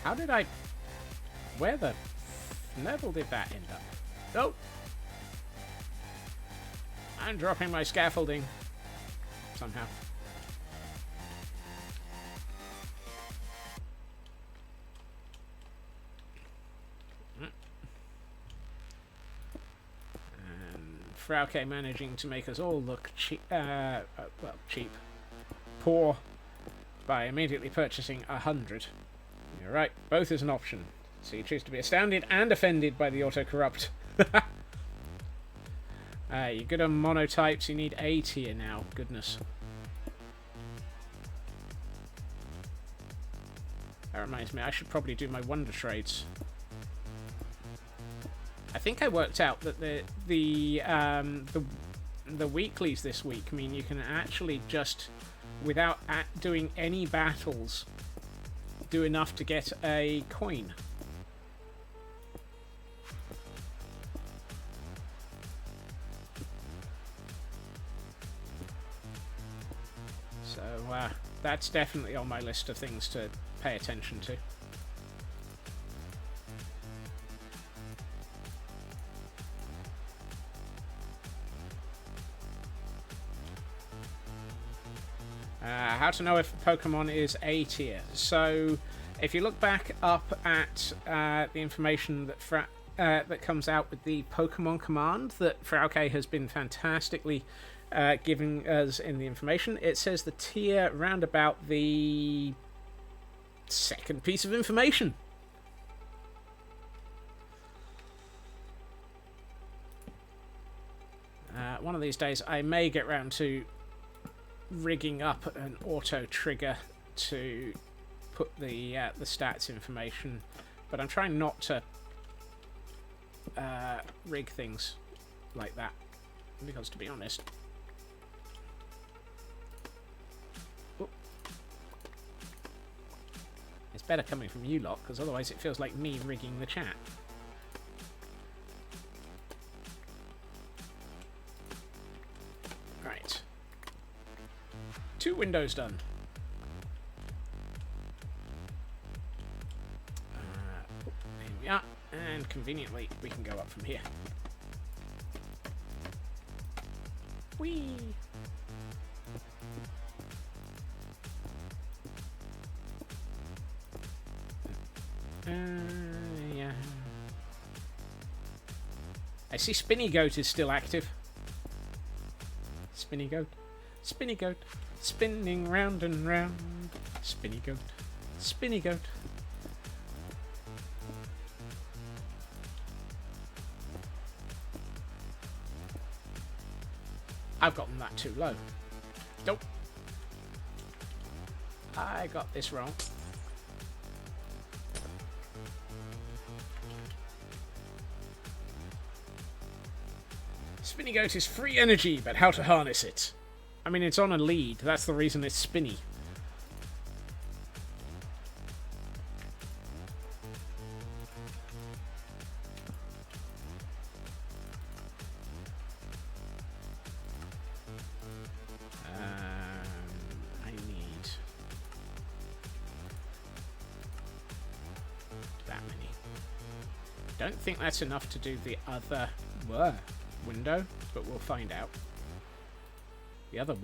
How did I... Where the level did that end up? Oh! I'm dropping my scaffolding. Somehow. And Frauke managing to make us all look cheap. Well, cheap. Poor. By immediately purchasing 100. You're right, both is an option. So you choose to be astounded and offended by the autocorrupt. You're good on monotypes, you need 8 here now. Goodness. That reminds me, I should probably do my wonder trades. I think I worked out that the weeklies this week mean you can actually just, without doing any battles, do enough to get a coin. So that's definitely on my list of things to pay attention to. How to know if a Pokemon is A tier. So, if you look back up at the information that that comes out with the Pokemon command that Frauke has been fantastically giving us in the information, it says the tier round about the second piece of information. One of these days I may get round to rigging up an auto trigger to put the stats information, but I'm trying not to rig things like that, because to be honest, it's better coming from you lot, because otherwise it feels like me rigging the chat. Right. 2 windows done. Here we are, and conveniently we can go up from here. Whee! Yeah. I see Spinny Goat is still active. Spinny Goat. Spinny Goat. Spinning round and round. Spinny Goat. Spinny Goat. I've gotten that too low. Nope. I got this wrong. Spinny Goat is free energy, but how to harness it? I mean, it's on a lead. That's the reason it's spinny. I need that many. Don't think that's enough to do the other window, but we'll find out. The other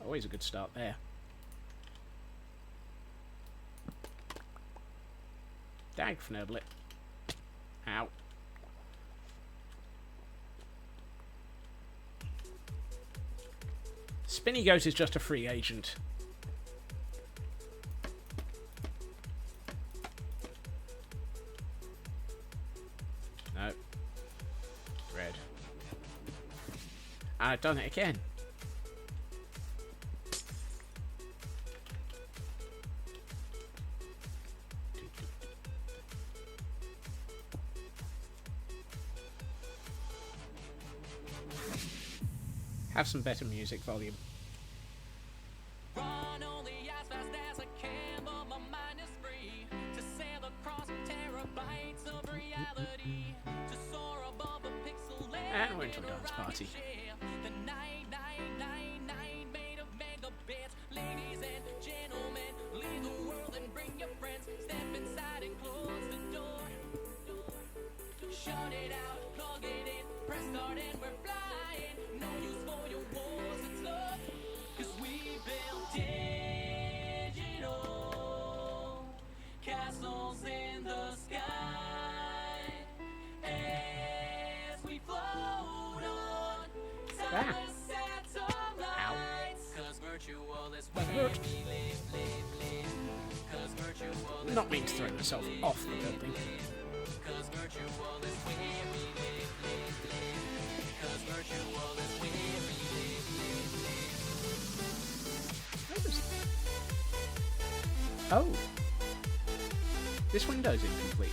always a good start there. Dag Fnurble it. Ow. Spinny Goat is just a free agent. No. Red. I've done it again. Have some better music volume. Run only as fast as I can, but my mind is free to sail across terabytes of reality, to soar above a pixel layer. And we're into a dance party. The 9999 made of megabits. Ladies and gentlemen, leave the world and bring your friends. Step inside and close the door. Shut it out, plug it in, press start and we're flying. No use for your wars and stuff, 'cause we build digital castles in the sky as we float on timeless satellites. 'Cause virtual is where we live. 'Cause virtual is Not mean to throw myself off the building. 'Cause virtual is where we live. 'Cause virtual is where we live. Oh. This window's incomplete.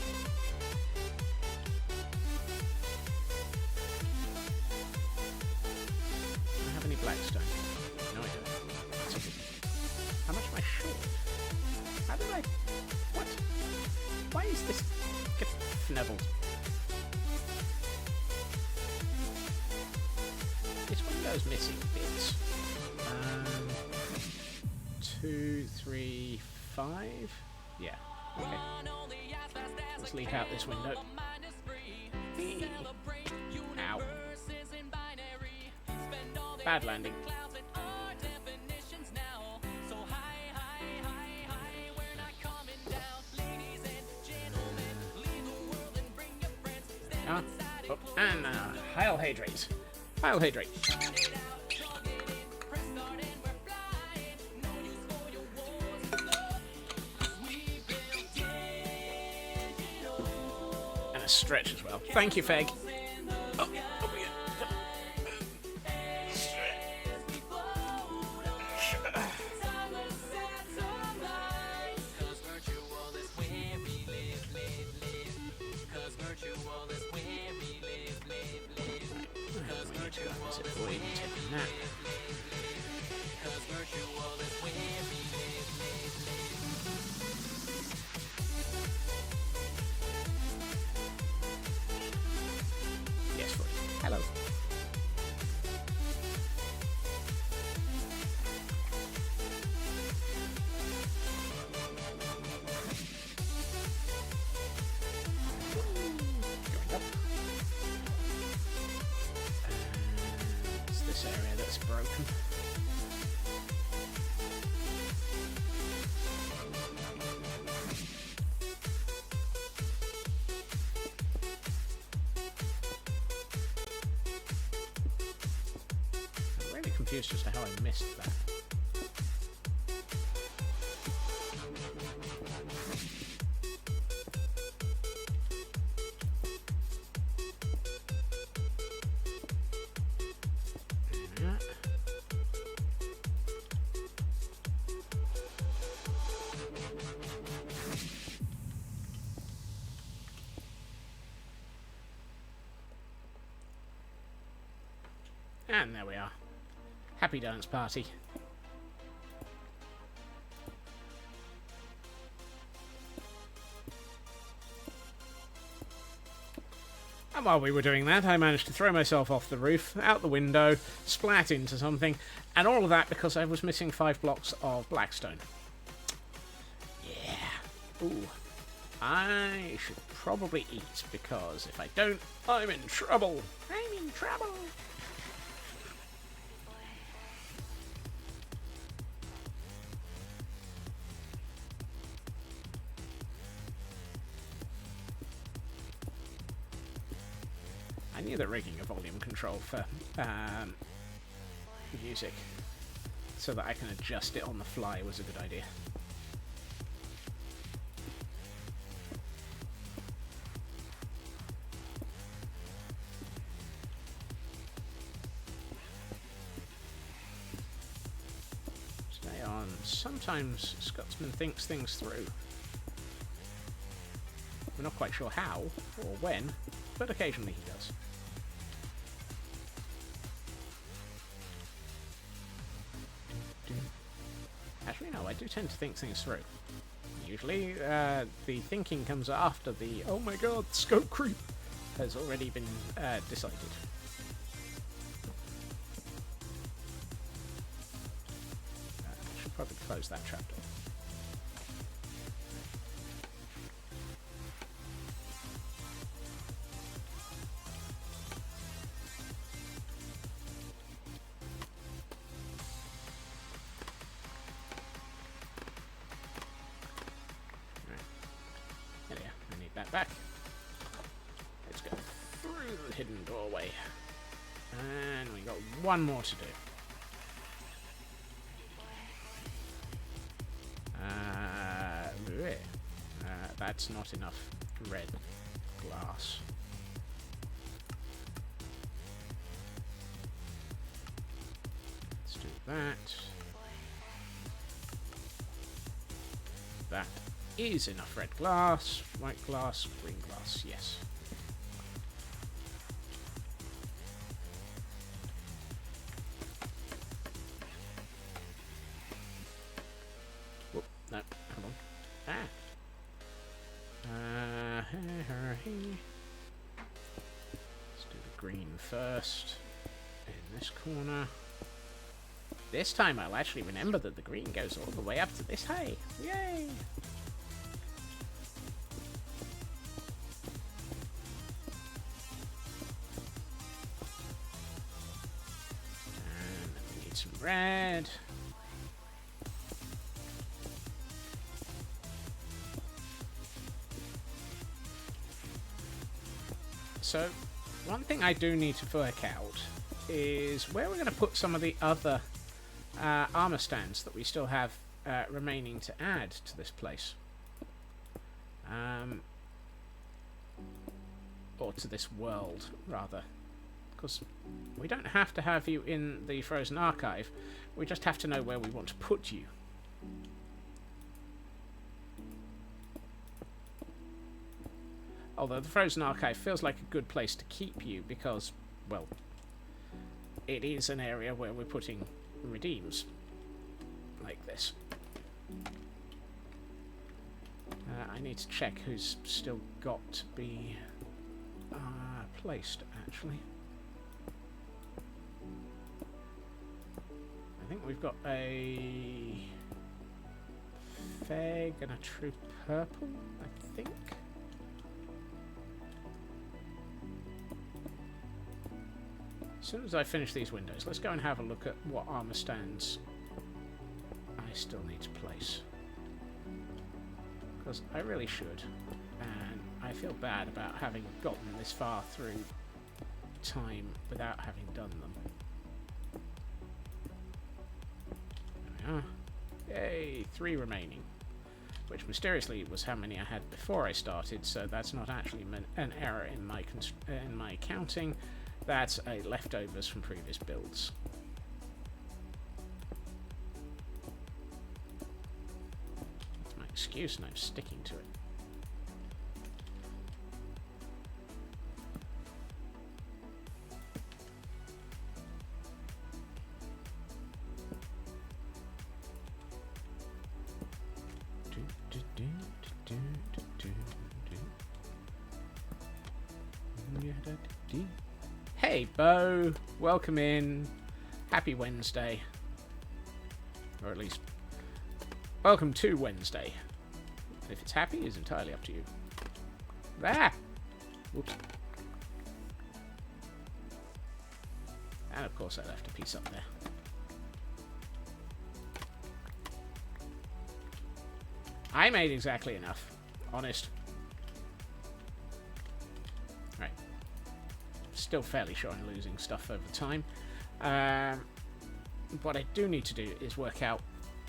Do I have any blackstone? No, I don't. That's a good thing. How much am I short? How did I... What? Why is this... Get fnevelled. This window's missing bits. 2, 3, 5? Yeah. Okay. Let's leak out this window. Ow. Bad landing. Oh, and Heil Hydrate. Heil Hydrate. And a stretch as well. Thank you, Feg. Oh, yes, for you. Hello. Going up. It's this area that's broken. I'm really confused as to how I missed that. And there we are. Happy dance party. And while we were doing that, I managed to throw myself off the roof, out the window, splat into something, and all of that because I was missing 5 blocks of blackstone. Yeah. Ooh. I should probably eat, because if I don't, I'm in trouble. I'm in trouble. I knew that rigging a volume control for music so that I can adjust it on the fly was a good idea. Stay on. Sometimes Scotsman thinks things through. We're not quite sure how or when, but occasionally he does. Actually, no, I do tend to think things through. Usually, the thinking comes after the, oh my god, scope creep, has already been decided. I should probably close that trapdoor. Back. Let's go through the hidden doorway. And we got one more to do. That's not enough red glass. Let's do that. That. is enough red glass, white glass, green glass, yes. Whoop, no, hold on. Ah. Let's do the green first. In this corner. This time I'll actually remember that the green goes all the way up to this height. Yay! And then we need some red. So, one thing I do need to work out is where we're going to put some of the other armor stands that we still have remaining to add to this place. Or to this world, rather. Because we don't have to have you in the Frozen Archive, we just have to know where we want to put you. Although the Frozen Archive feels like a good place to keep you because, well, it is an area where we're putting redeems. Like this. I need to check who's still got to be placed, actually. I think we've got a Feg and a True Purple, I think. As soon as I finish these windows, let's go and have a look at what armor stands I still need to place. Because I really should. And I feel bad about having gotten this far through time without having done them. There we are. Yay! 3 remaining. Which mysteriously was how many I had before I started, so that's not actually an error in my counting. That's leftovers from previous builds. That's my excuse, and I'm sticking to it. Hey, Bo. Welcome in. Happy Wednesday. Or at least, welcome to Wednesday. If it's happy, it's entirely up to you. There! Whoops. And of course I left a piece up there. I made exactly enough. Honest. Right. Still fairly sure I'm losing stuff over time. What I do need to do is work out...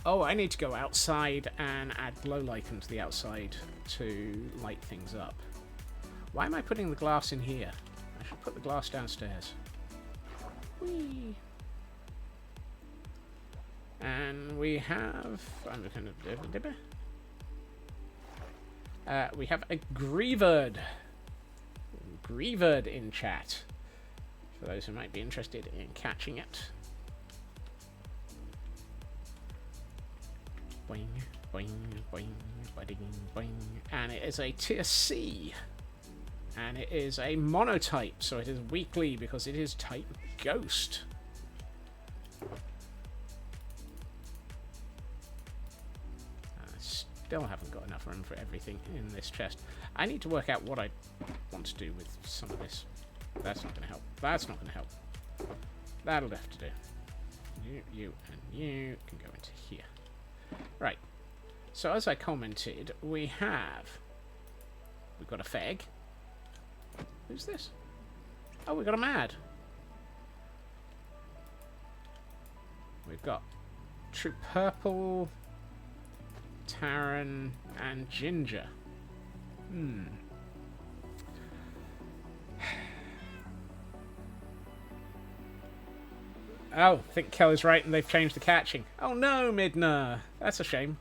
Oh, I need to go outside and add glow lichen to the outside to light things up. Why am I putting the glass in here? I should put the glass downstairs. Whee! And we have... I'm looking at... we have a Greavard. Greavard in chat. For those who might be interested in catching it. Boing, boing, boing, boing, boing. And it is a tier C. And it is a monotype, so it is weakly because it is type Ghost. Still haven't got enough room for everything in this chest. I need to work out what I want to do with some of this. That's not going to help. That's not going to help. That'll have to do. You, and you can go into here. Right. So as I commented, we've got a Feg. Who's this? Oh, we've got a Mad. We've got True Purple, Taran, and Ginger. Oh, I think Kelly's right and they've changed the catching. Oh no, Midna! That's a shame.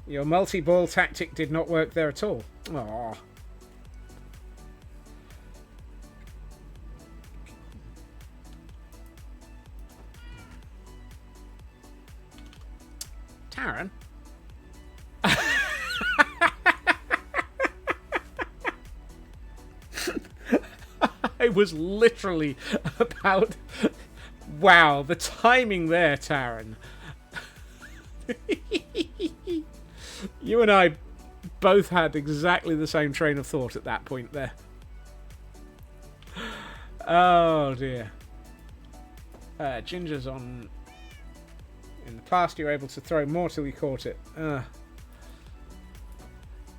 Your multi-ball tactic did not work there at all. Aww. Taran? I was literally about... Wow, the timing there, Taran. You and I both had exactly the same train of thought at that point there. Oh, dear. Ginger's on... In the past, you were able to throw more till you caught it.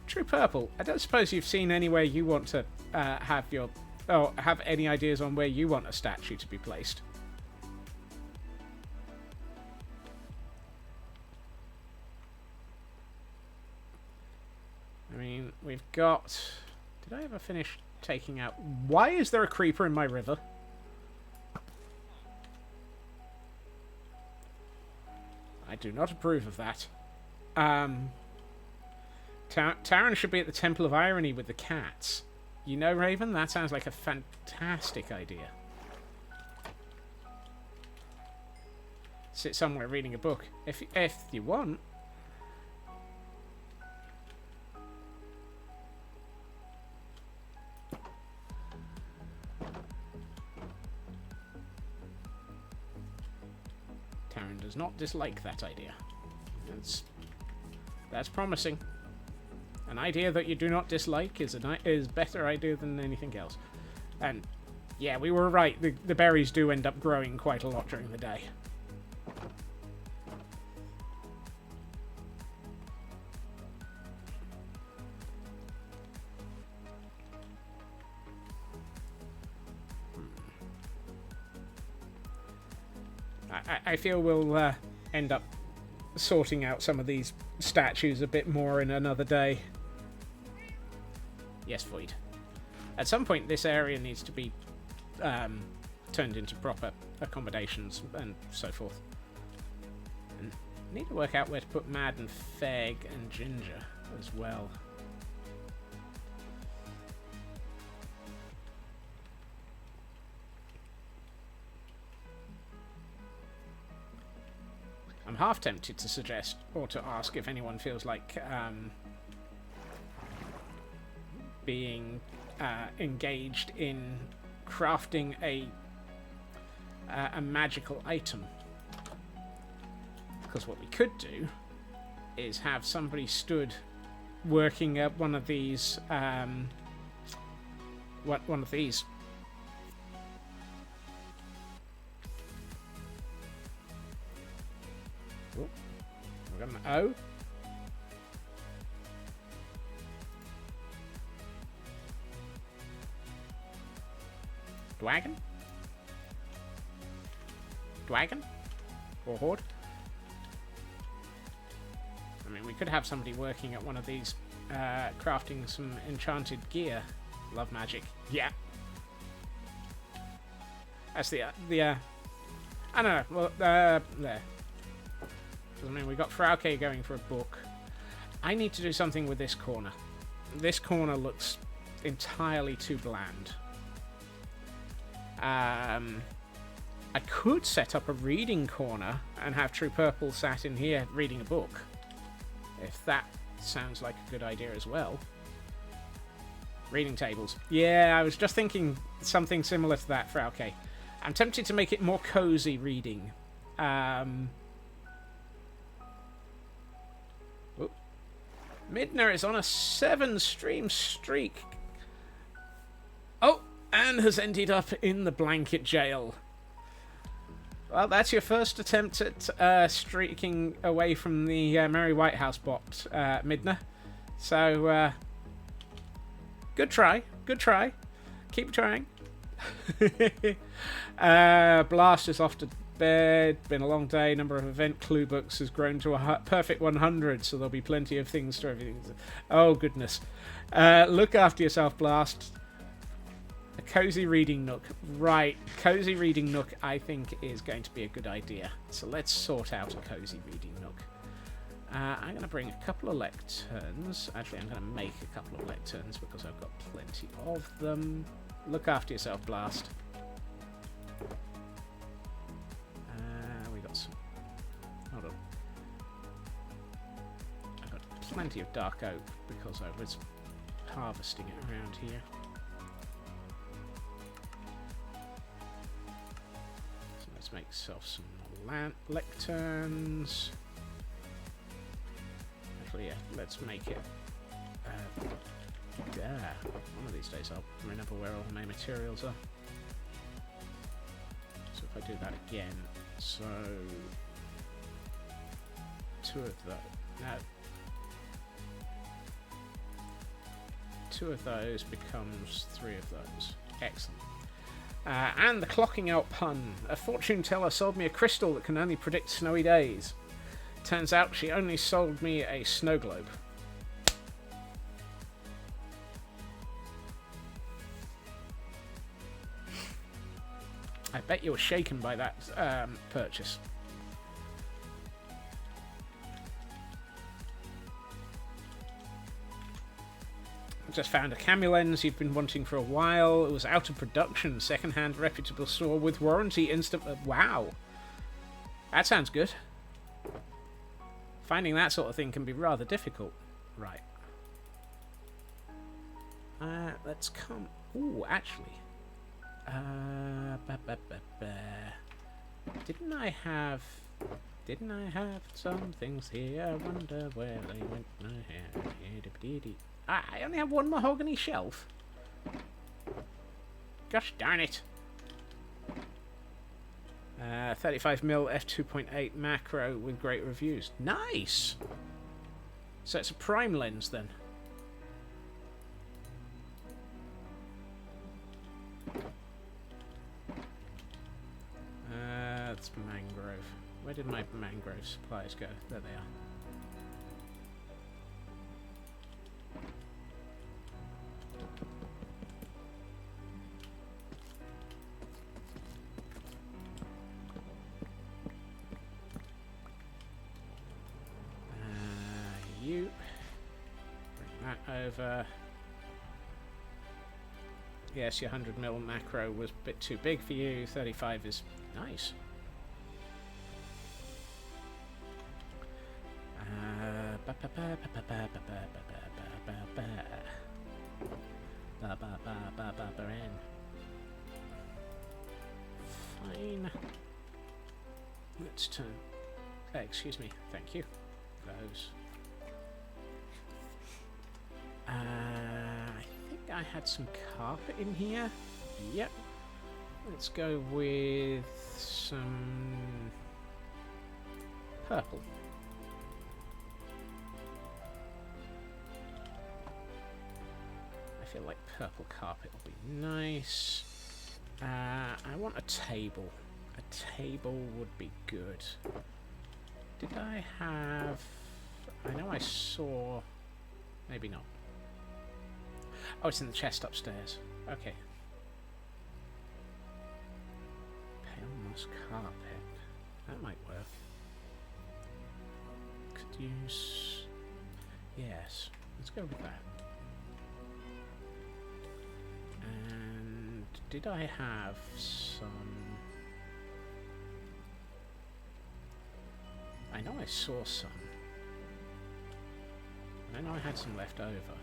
True Purple. I don't suppose you've seen anywhere you want to have your... Oh, have any ideas on where you want a statue to be placed? I mean, we've got... Did I ever finish taking out... Why is there a creeper in my river? I do not approve of that. Taran should be at the Temple of Irony with the cats. You know, Raven, that sounds like a fantastic idea. Sit somewhere reading a book. If you want. Taran does not dislike that idea. That's promising. An idea that you do not dislike is a better idea than anything else. And yeah, we were right. The berries do end up growing quite a lot during the day. I feel we'll end up sorting out some of these statues a bit more in another day. Yes, Void. At some point, this area needs to be turned into proper accommodations and so forth. And I need to work out where to put Mad and Feg and Ginger as well. I'm half tempted to suggest or to ask if anyone feels like being engaged in crafting a magical item. Because what we could do is have somebody stood working at one of these one of these. Oh, we've got an O. Dwagon? Dwagon? Or Horde? I mean, we could have somebody working at one of these, crafting some enchanted gear. Love magic. Yeah. That's the I don't know. Well, there. I mean, we got Frauke going for a book. I need to do something with this corner. This corner looks entirely too bland. I could set up a reading corner and have True Purple sat in here reading a book. If that sounds like a good idea as well. Reading tables. Yeah, I was just thinking something similar to that, Frauke. I'm tempted to make it more cozy reading. Midna is on a 7-stream streak. Oh, and has ended up in the blanket jail. Well, that's your first attempt at streaking away from the Merry White House bot, Midna. So, good try. Good try. Keep trying. Blast is off to bed. Been a long day. Number of event clue books has grown to a perfect 100, so there'll be plenty of things to everything. Oh, goodness. Look after yourself, Blast. A cozy reading nook. Right. Cozy reading nook, I think, is going to be a good idea. So let's sort out a cozy reading nook. I'm going to bring a couple of lecterns. Actually, I'm going to make a couple of lecterns because I've got plenty of them. Look after yourself, Blast. We got some... Hold on. I've got plenty of dark oak because I was harvesting it around here. So let's make ourselves some lecterns. Actually, yeah, let's make it... yeah, one of these days I'll remember where all my materials are. So if I do that again, so... 2 of those... No. 2 of those becomes 3 of those. Excellent. And the clocking out pun. A fortune teller sold me a crystal that can only predict snowy days. Turns out she only sold me a snow globe. I bet you were shaken by that purchase. Just found a camera lens you've been wanting for a while. It was out of production. Second-hand, reputable store with warranty. Instant. Wow. That sounds good. Finding that sort of thing can be rather difficult. Right. Let's come... Ooh, actually. Didn't I have some things here? I wonder where they went. I only have one mahogany shelf. Gosh darn it. 35mm f2.8 macro with great reviews. Nice! So it's a prime lens then. That's mangrove. Where did my mangrove supplies go? There they are. You bring that over. Yes, your 100mm macro was a bit too big for you. 35 is nice. Fine. Let's turn. Excuse me. Thank you. Those. I think I had some carpet in here. Yep. Let's go with some purple. I feel like purple carpet will be nice. I want a table. A table would be good. Did I have... I know I saw... Maybe not. Oh, it's in the chest upstairs. Okay. Pale moss carpet. That might work. Could use... Yes. Let's go with that. And did I have some... I know I saw some. I know I had some left over.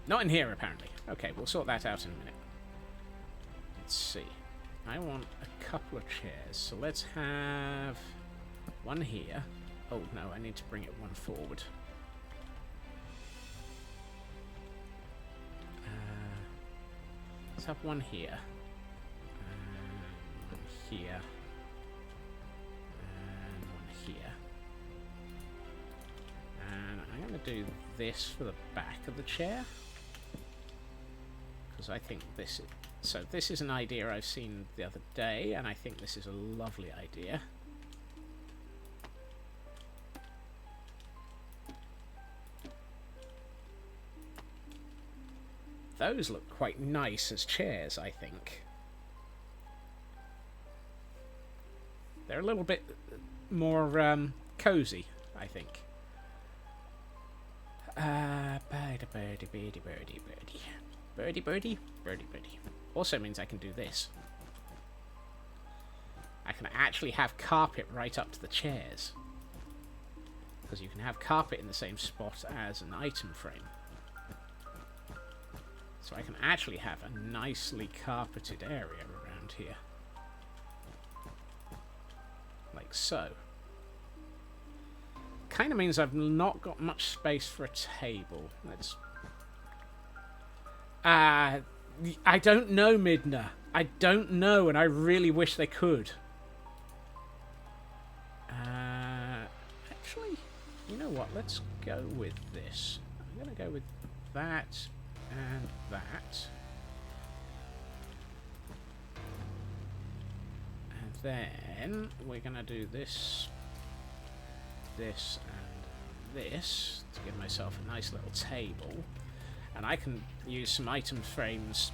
Not in here, apparently. Okay, we'll sort that out in a minute. Let's see. I want a couple of chairs, so let's have one here. Oh, no, I need to bring it one forward. Let's have one here. One here. And one here. And I'm going to do this for the back of the chair. Because I think this is... So this is an idea I've seen the other day, and I think this is a lovely idea. Those look quite nice as chairs, I think. They're a little bit more cozy, I think. Birdie, birdie, birdie, birdie, birdie. Birdie, birdie, birdie, birdie. Also means I can do this. I can actually have carpet right up to the chairs. Because you can have carpet in the same spot as an item frame. So I can actually have a nicely carpeted area around here. Like so. Kind of means I've not got much space for a table. Let's... I don't know, Midna. I don't know, and I really wish they could. Actually, you know what? Let's go with this. I'm going to go with that and that. And then we're going to do this, this, and this to give myself a nice little table. And I can use some item frames,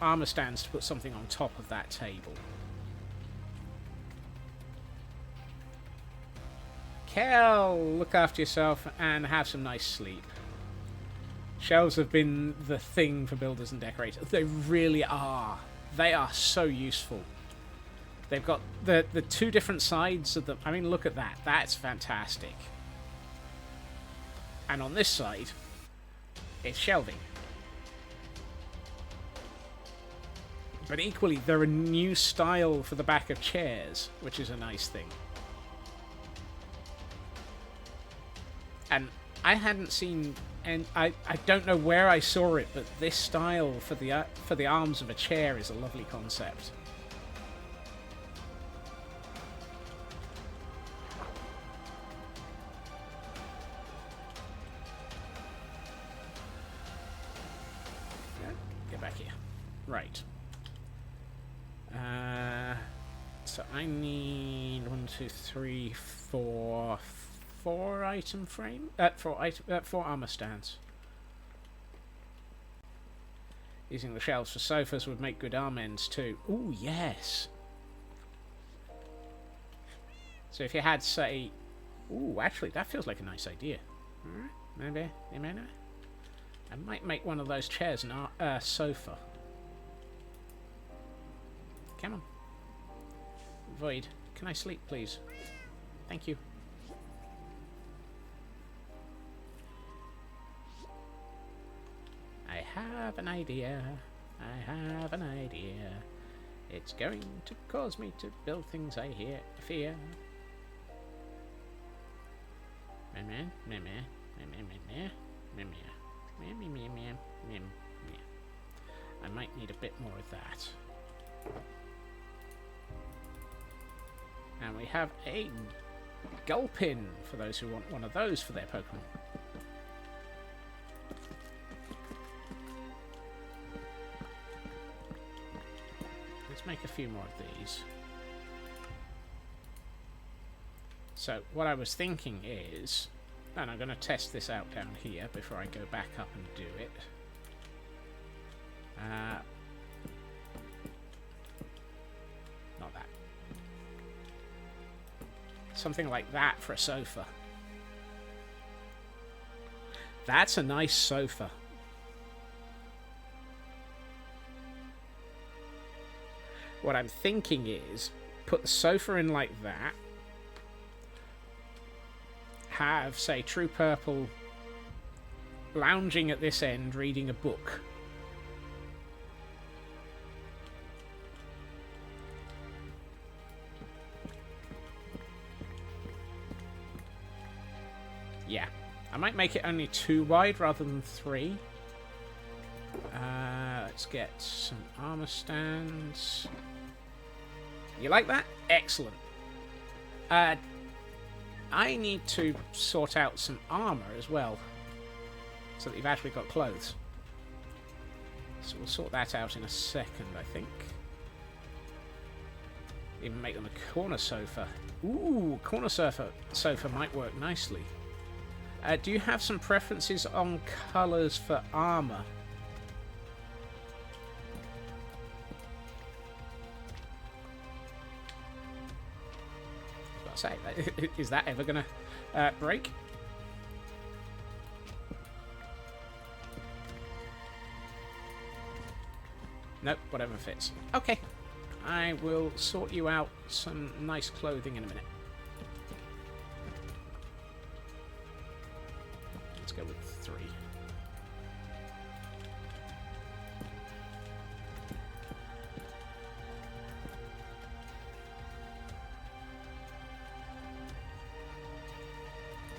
armor stands to put something on top of that table. Kel, look after yourself and have some nice sleep. Shelves have been the thing for builders and decorators. They really are. They are so useful. They've got the two different sides of them. I mean, look at that. That's fantastic. And on this side, it's shelving. But equally, they're a new style for the back of chairs, which is a nice thing. And I hadn't seen, and I don't know where I saw it, but this style for the arms of a chair is a lovely concept. Get back here. Right. So I need 1, 2, 3, 4. 4 item frame, 4 armor stands. Using the shelves for sofas would make good arm ends too. Ooh, yes. So if you had, say, ooh, actually that feels like a nice idea. Maybe. I might make one of those chairs an sofa. Come on. Void, can I sleep, please? Thank you. I have an idea. It's going to cause me to build things I fear. I might need a bit more of that. And we have a Gulpin for those who want one of those for their Pokemon. Let's make a few more of these. So what I was thinking is, and I'm going to test this out down here before I go back up and do it. Not that. Something like that for a sofa. That's a nice sofa. What I'm thinking is, put the sofa in like that. Have, say, True Purple lounging at this end, reading a book. Yeah. I might make it only 2 wide rather than 3. Let's get some armor stands. You like that? Excellent. I need to sort out some armor as well, so that you've actually got clothes. So we'll sort that out in a second, I think. Even make them a corner sofa. Ooh, corner sofa might work nicely. Do you have some preferences on colours for armor? I'll say. Is that ever going to break? Nope, whatever fits. Okay. I will sort you out some nice clothing in a minute. Let's go with 3.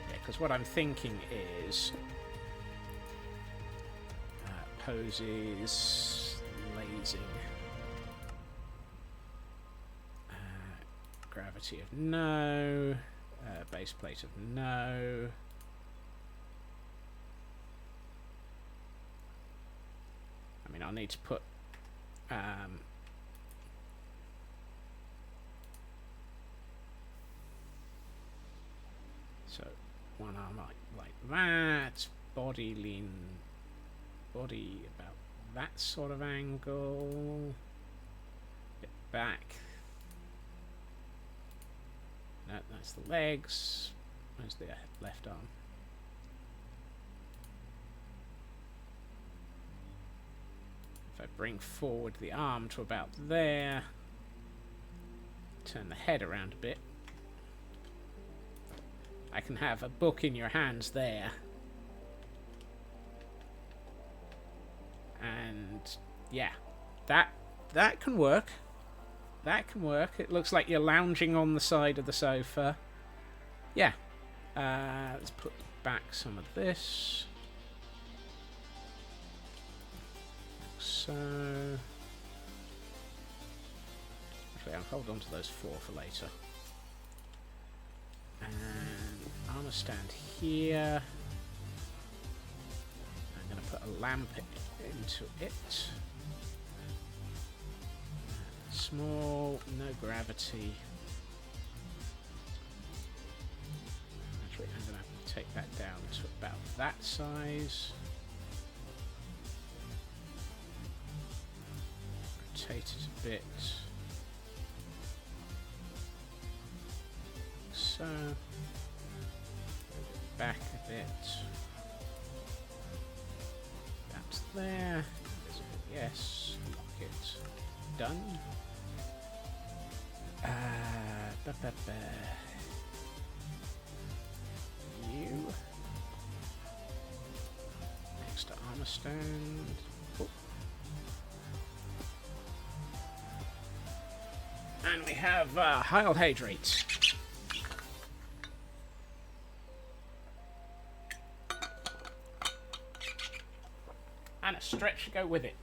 Yeah, because what I'm thinking is poses, lasing, gravity of no, base plate of no. I mean, I'll need to put so one arm like that, body lean, body about that sort of angle, bit back. No, that's the legs. Where's the left arm? If I bring forward the arm to about there, turn the head around a bit, I can have a book in your hands there. And yeah, that can work. That can work. It looks like you're lounging on the side of the sofa. Yeah. Let's put back some of this. So actually, I'll hold on to those 4 for later. And armor stand here. I'm going to put a lamp into it. Small, no gravity. Actually, I'm going to have to take that down to about that size. Rotate it a bit. So, back a bit. That's there. Yes, lock it. Done. You. Next to armor stand. Oh. And we have Heil Hydrate. And a stretch to go with it.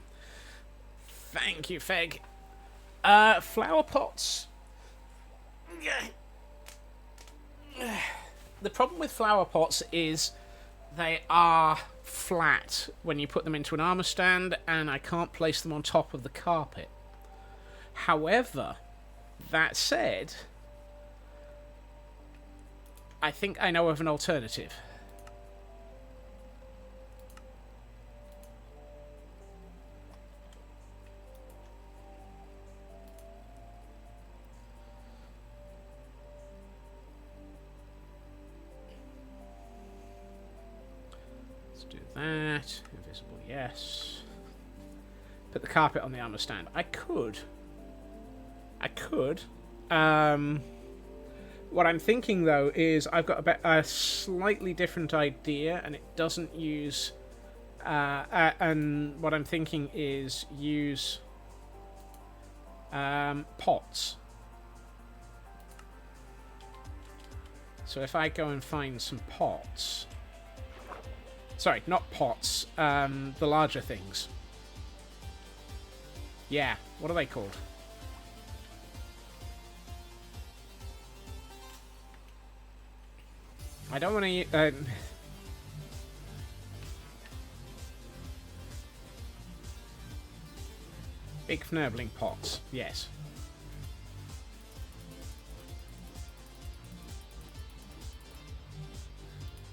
Thank you, Feg. Flower pots. The problem with flower pots is they are flat when you put them into an armor stand, and I can't place them on top of the carpet. However, that said, I think I know of an alternative. Do that. Invisible, yes. Put the carpet on the armor stand. I could. What I'm thinking, though, is I've got a slightly different idea, and it doesn't use... and what I'm thinking is use pots. So if I go and find some pots... Sorry, not pots. The larger things. Yeah, what are they called? I don't want to... big fnurbling pots, yes.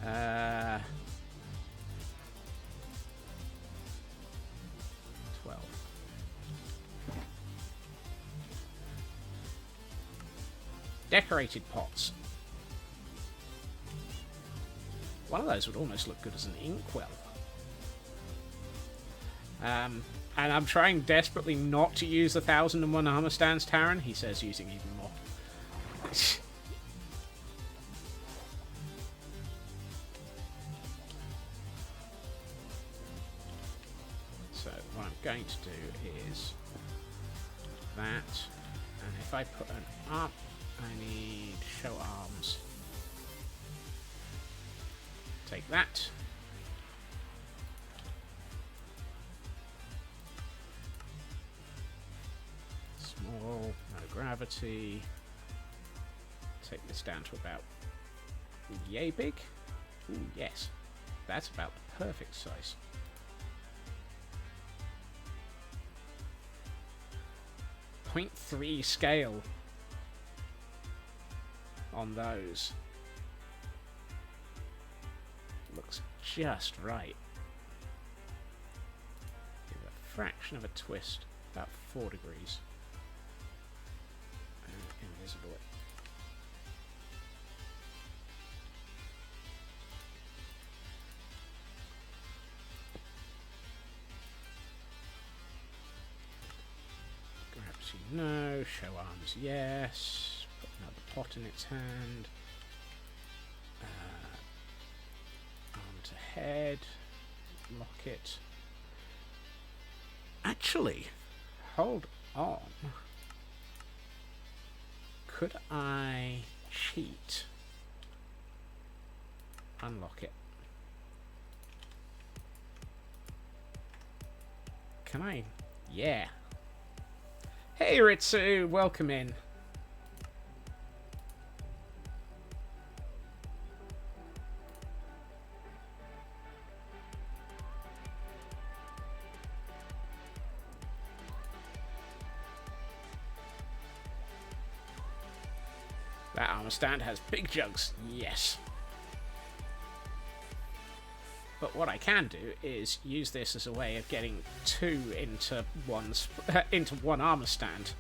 Uh... 12. Decorated pots. One of those would almost look good as an inkwell. And I'm trying desperately not to use the 1001 armor stands, Taran. He says using even more. So what I'm going to do is that, and if I put an up, I need show arms. Take that. Small, no gravity. Take this down to about yay big. Ooh, yes. That's about the perfect size. .3 scale on those. Looks just right. Give it a fraction of a twist, about 4 degrees. And invisible it. Gravity, no. Show arms, yes. Put another pot in its hand. Arm to head. Lock it. Actually, hold on. Could I cheat? Unlock it. Can I? Yeah. Hey Ritsu, welcome in. That armor stand has big jugs, yes. But what I can do is use this as a way of getting 2 into one armor stand.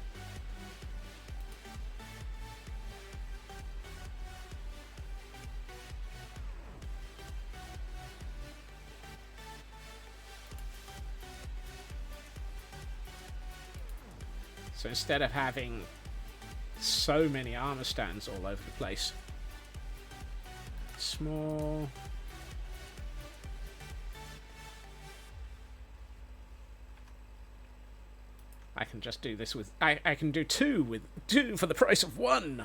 So instead of having so many armor stands all over the place, small. I can just do this with... I can do 2 with 2 for the price of 1!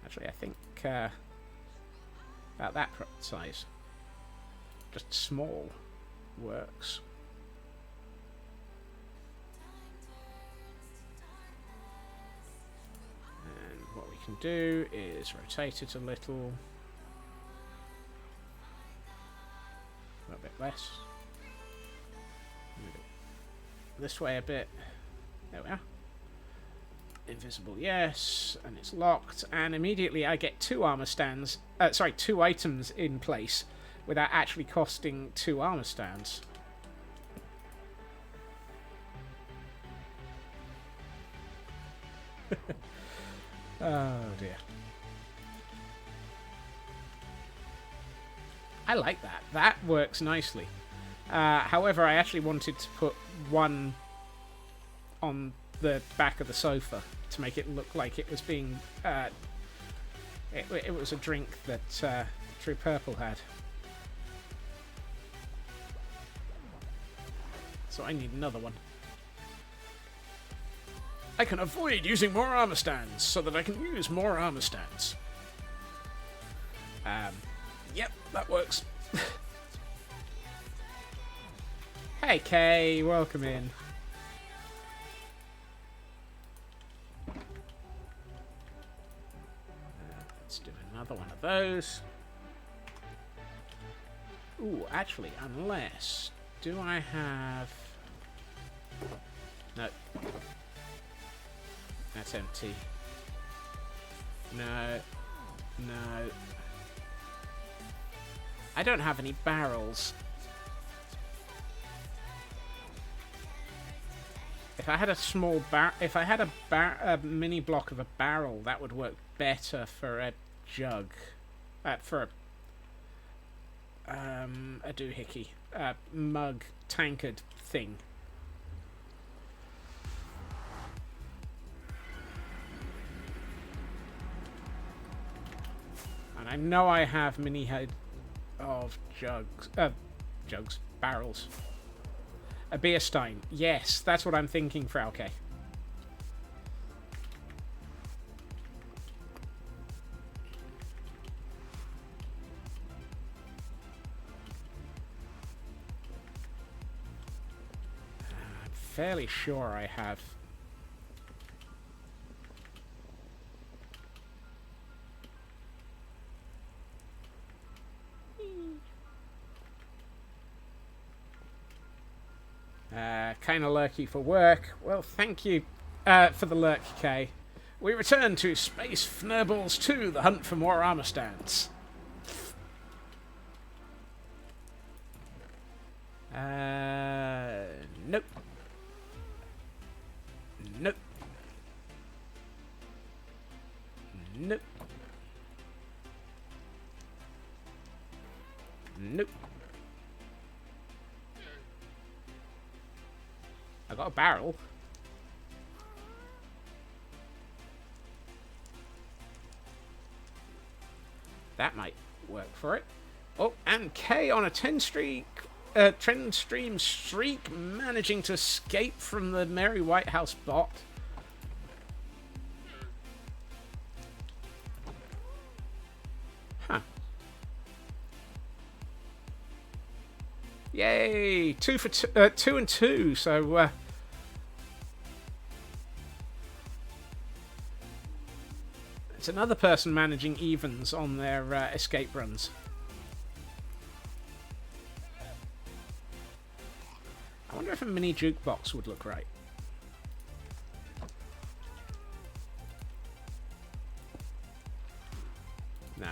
Actually, I think about that size. Just small works. And what we can do is rotate it a little. A bit less. Move it this way a bit. There we are. Invisible, yes, and it's locked. And immediately I get 2 armor stands. 2 items in place without actually costing 2 armor stands. Oh dear. I like that. That works nicely. However, I actually wanted to put 1 on the back of the sofa to make it look like it was being... it was a drink that True Purple had. So I need another one. I can avoid using more armor stands so that I can use more armor stands. Yep, that works. Hey Kay, welcome in. Let's do another one of those. Ooh, actually, unless... Do I have... No. That's empty. No. No. I don't have any barrels. If I had a small if I had a mini block of a barrel, that would work better for a jug, for a doohickey, mug, tankard thing. And I know I have mini head of barrels. A beer stein. Yes, that's what I'm thinking, Frauke. I'm fairly sure I have. Kind of lurky for work. Well, thank you for the lurk, Kay. We return to Space Fnurbles 2, the hunt for more armor stands. Nope. Nope. Nope. Nope. I got a barrel. That might work for it. Oh, and K on a 10 stream streak, managing to escape from the Merry White House bot. Huh. Yay! 2 and 2. So it's another person managing evens on their escape runs. I wonder if a mini jukebox would look right. No.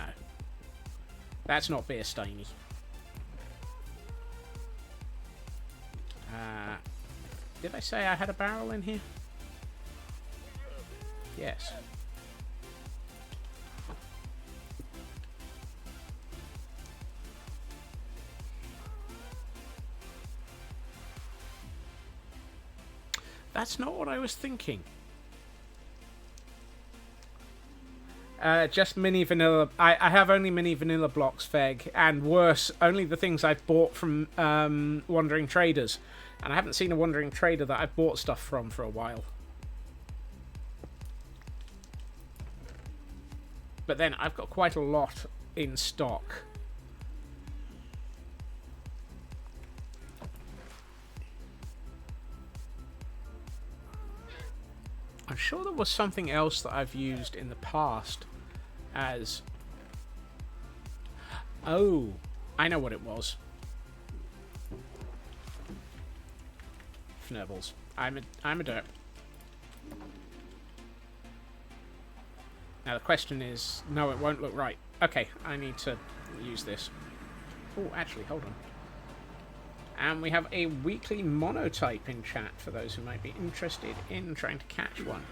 That's not beer steiny. Did I say I had a barrel in here? Yes. That's not what I was thinking. Just mini vanilla. I have only mini vanilla blocks, Feg, and worse, only the things I've bought from Wandering Traders. And I haven't seen a Wandering Trader that I've bought stuff from for a while. But then I've got quite a lot in stock. I'm sure there was something else that I've used in the past as... Oh, I know what it was. Fnurbles. I'm a derp. Now the question is... No, it won't look right. Okay, I need to use this. Oh, actually, hold on. And we have a weekly monotype in chat for those who might be interested in trying to catch one.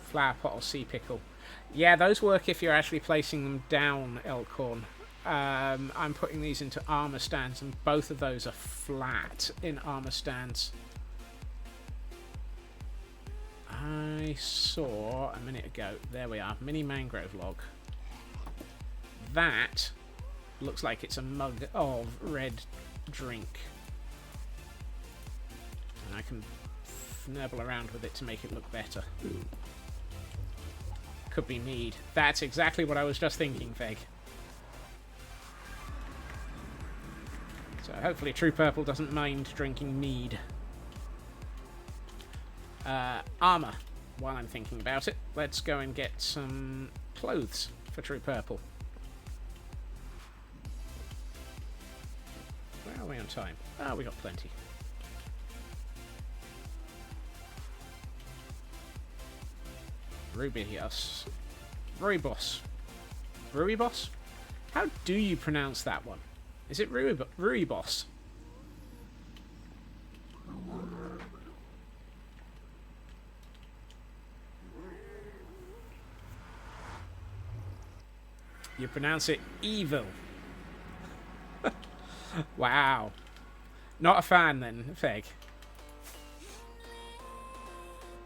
Flower pot or sea pickle. Yeah, those work if you're actually placing them down, Elkhorn. I'm putting these into armor stands, and both of those are flat in armor stands. I saw a minute ago. There we are. Mini mangrove log. That looks like it's a mug of red drink. And I can nibble around with it to make it look better. Could be mead. That's exactly what I was just thinking, Feg. So hopefully True Purple doesn't mind drinking mead. Armor. While I'm thinking about it, let's go and get some clothes for True Purple. Where are we on time? Oh, we got plenty. Rubius. Ruibos. Ruibos? How do you pronounce that one? Is it Ruibos? You pronounce it evil. Wow. Not a fan then, Feg.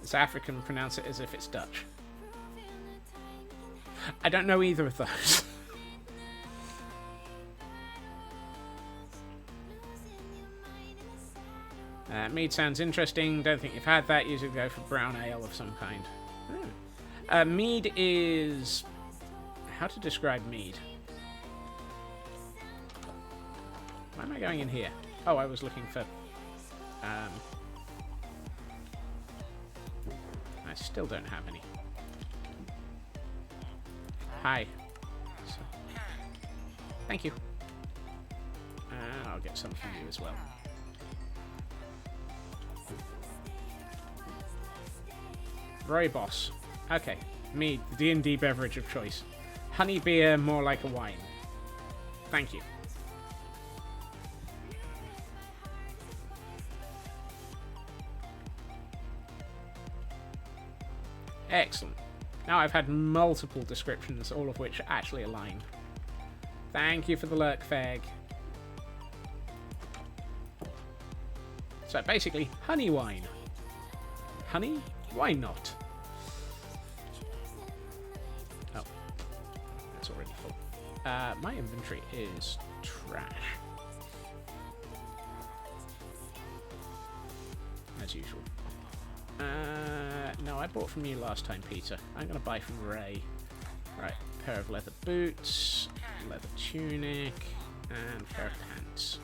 It's African, pronounce it as if it's Dutch. I don't know either of those. Mead sounds interesting. Don't think you've had that. Usually go for brown ale of some kind. Mead is... How to describe mead? Why am I going in here? Oh, I was looking for... I still don't have any. Hi. So, thank you. I'll get some from you as well. Rooibos. Okay. Mead, the D&D beverage of choice. Honey beer, more like a wine. Thank you. Excellent. Now I've had multiple descriptions, all of which actually align. Thank you for the lurk, Fag. So basically, honey wine. Honey? Why not? Oh. That's already full. My inventory is trash. As usual. No, I bought from you last time, Peter. I'm going to buy from Ray. Right, pair of leather boots, leather tunic, and pair of pants.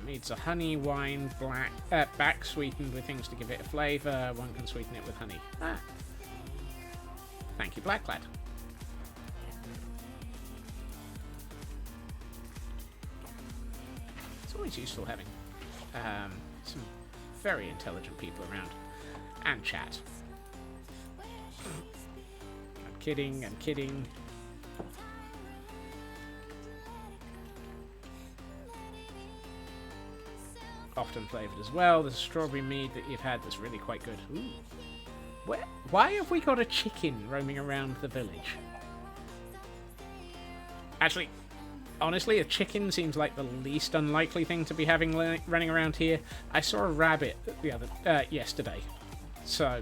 Needs a honey wine back sweetened with things to give it a flavour. One can sweeten it with honey. Ah. Thank you, Black Lad. It's always useful having some very intelligent people around and chat. I'm kidding, I'm kidding. Often flavoured as well. There's a strawberry mead that you've had that's really quite good. Ooh. Why have we got a chicken roaming around the village? Actually, honestly, a chicken seems like the least unlikely thing to be having running around here. I saw a rabbit yesterday. So,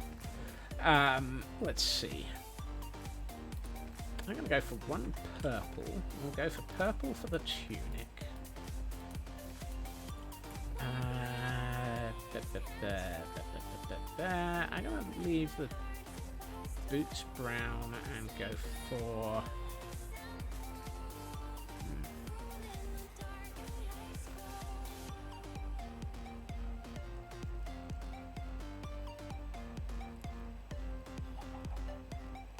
let's see. I'm going to go for one purple. We'll go for purple for the tunic. I'm going to leave the boots brown and go for...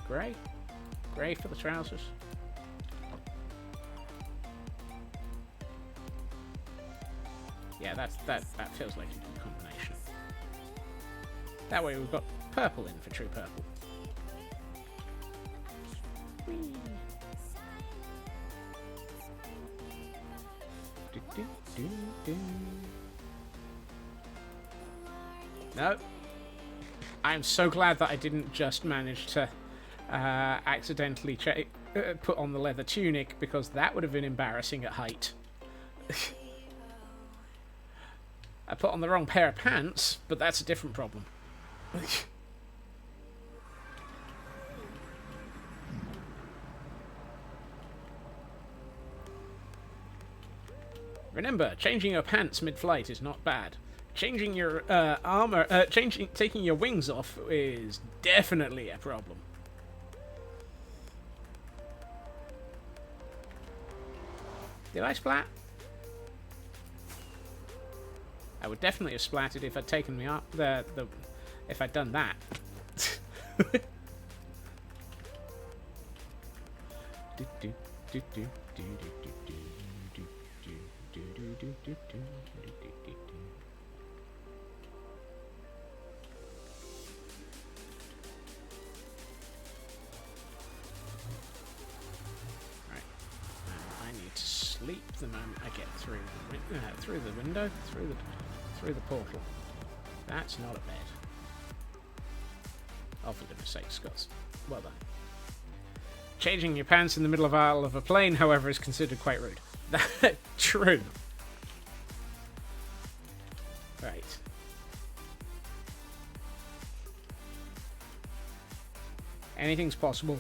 Grey? Grey for the trousers. Yeah, that feels like a good combination. That way we've got purple in for true purple. Whee. No. I'm so glad that I didn't just manage to accidentally put on the leather tunic, because that would have been embarrassing at height. I put on the wrong pair of pants, but that's a different problem. Remember, changing your pants mid-flight is not bad. Changing your armor, taking your wings off is definitely a problem. Did I splat? I would definitely have splattered if I'd taken me up if I'd done that. Right. I need to sleep the moment I get through the window, through the portal. That's not a bed. Oh, for goodness sake, Scots. Well done. Changing your pants in the middle of aisle of a plane, however, is considered quite rude. True. Right. Anything's possible.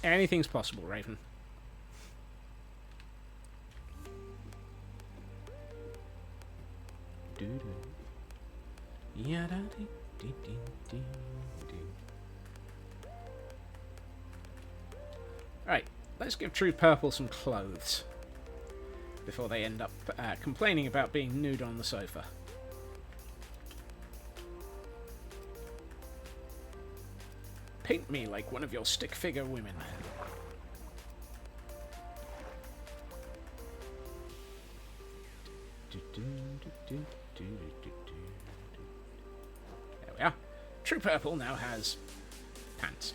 Anything's possible, Raven. Right, let's give True Purple some clothes before they end up complaining about being nude on the sofa. Paint me like one of your stick figure women. There we are. True Purple now has pants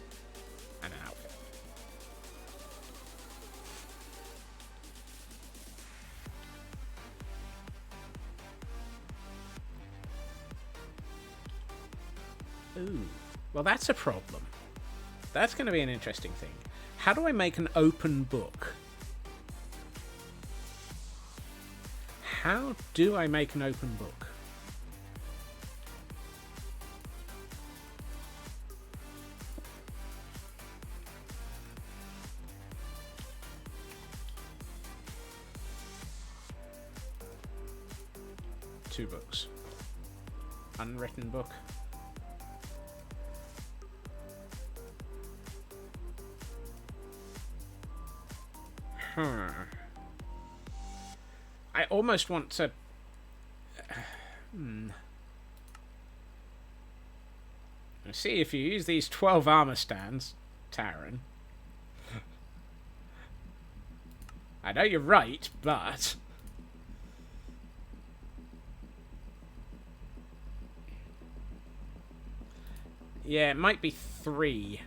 and an outfit. Ooh, well that's a problem. That's going to be an interesting thing. How do I make an open book? How do I make an open book? Two books. Unwritten book. I almost want to... See, if you use these 12 armor stands, Taran... I know you're right, but... Yeah, it might be 3,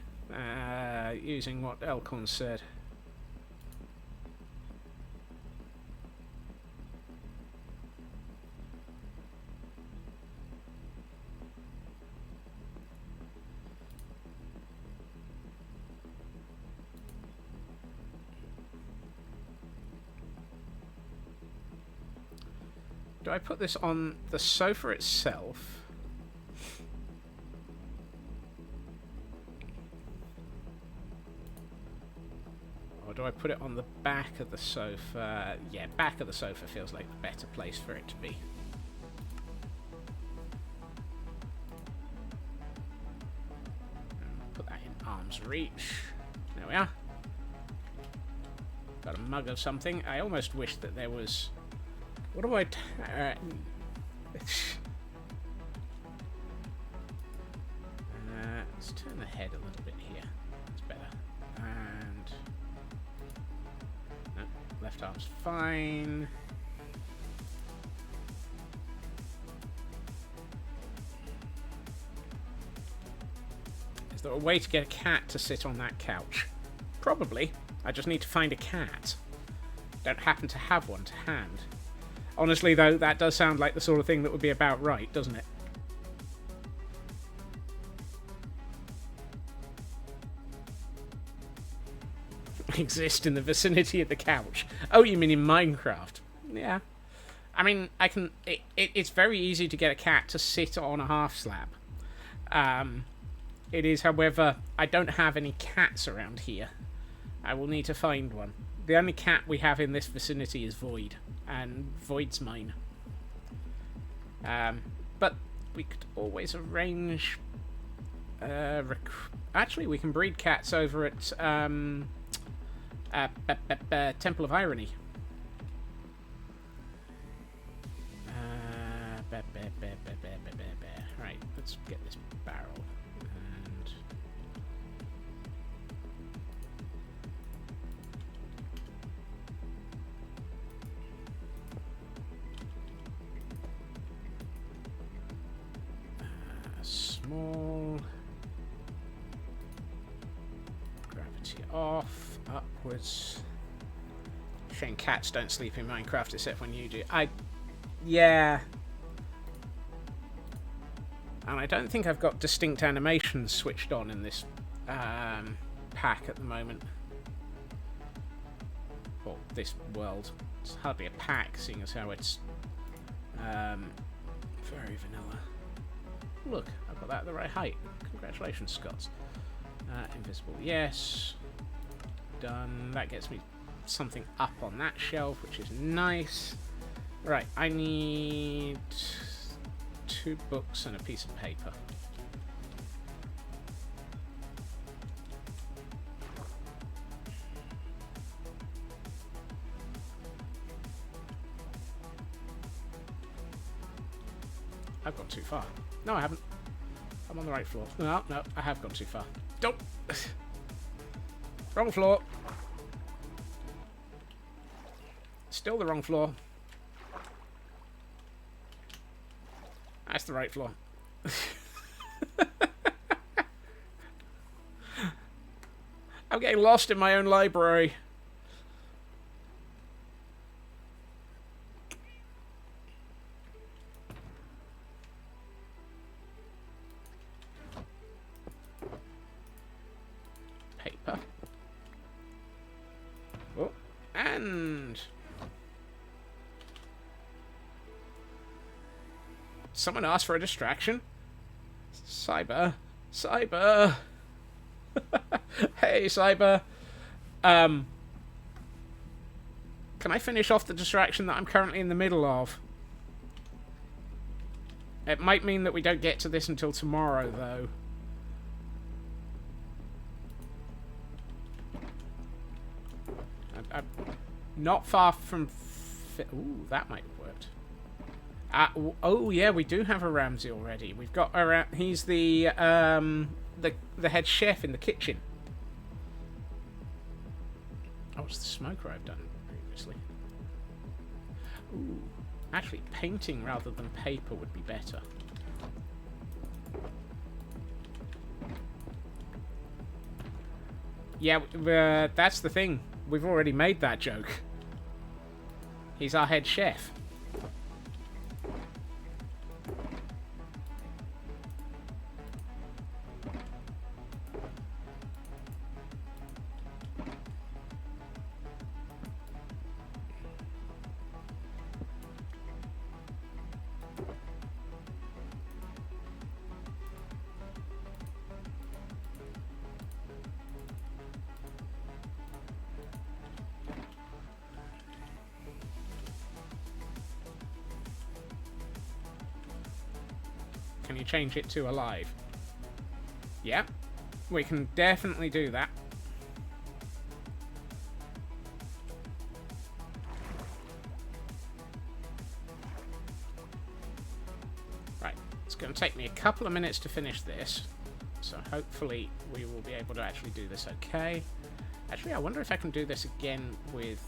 using what Elkhorn said. Do I put this on the sofa itself? Or do I put it on the back of the sofa? Yeah, back of the sofa feels like the better place for it to be. Put that in arm's reach. There we are. Got a mug of something. I almost wish that there was... What do I... let's turn the head a little bit here. That's better. And... No, left arm's fine. Is there a way to get a cat to sit on that couch? Probably. I just need to find a cat. Don't happen to have one to hand. Honestly, though, that does sound like the sort of thing that would be about right, doesn't it? Exist in the vicinity of the couch. Oh, you mean in Minecraft? Yeah. I mean, I can... It's very easy to get a cat to sit on a half slab. It is, however, I don't have any cats around here. I will need to find one. The only cat we have in this vicinity is Void, and Void's mine. But we could always arrange... Actually, we can breed cats over at Temple of Irony. Right, let's get this barrel. And... small. Gravity off. Upwards. Shame cats don't sleep in Minecraft except when you do. Yeah. And I don't think I've got distinct animations switched on in this pack at the moment. Or this world. It's hardly a pack, seeing as how it's very vanilla. Look, I've got that at the right height. Congratulations, Scots. Invisible, yes. Done. That gets me something up on that shelf, which is nice. Right, I need 2 books and a piece of paper. I've gone too far. No, I haven't. I'm on the right floor. No, I have gone too far. Don't. Wrong floor. Still the wrong floor. That's the right floor. I'm getting lost in my own library. Paper. Oh, and someone asked for a distraction. Cyber. Hey, Cyber. Can I finish off the distraction that I'm currently in the middle of? It might mean that we don't get to this until tomorrow, though. I'm not far from... Ooh, that might have worked. Oh, yeah, we do have a Ramsey already. We've got a... He's the head chef in the kitchen. Oh, it's the smoker I've done previously. Ooh, actually, painting rather than paper would be better. Yeah, that's the thing. We've already made that joke. He's our head chef. Can you change it to alive? Yeah, we can definitely do that. Right, it's going to take me a couple of minutes to finish this, so hopefully we will be able to actually do this okay. Actually, I wonder if I can do this again with...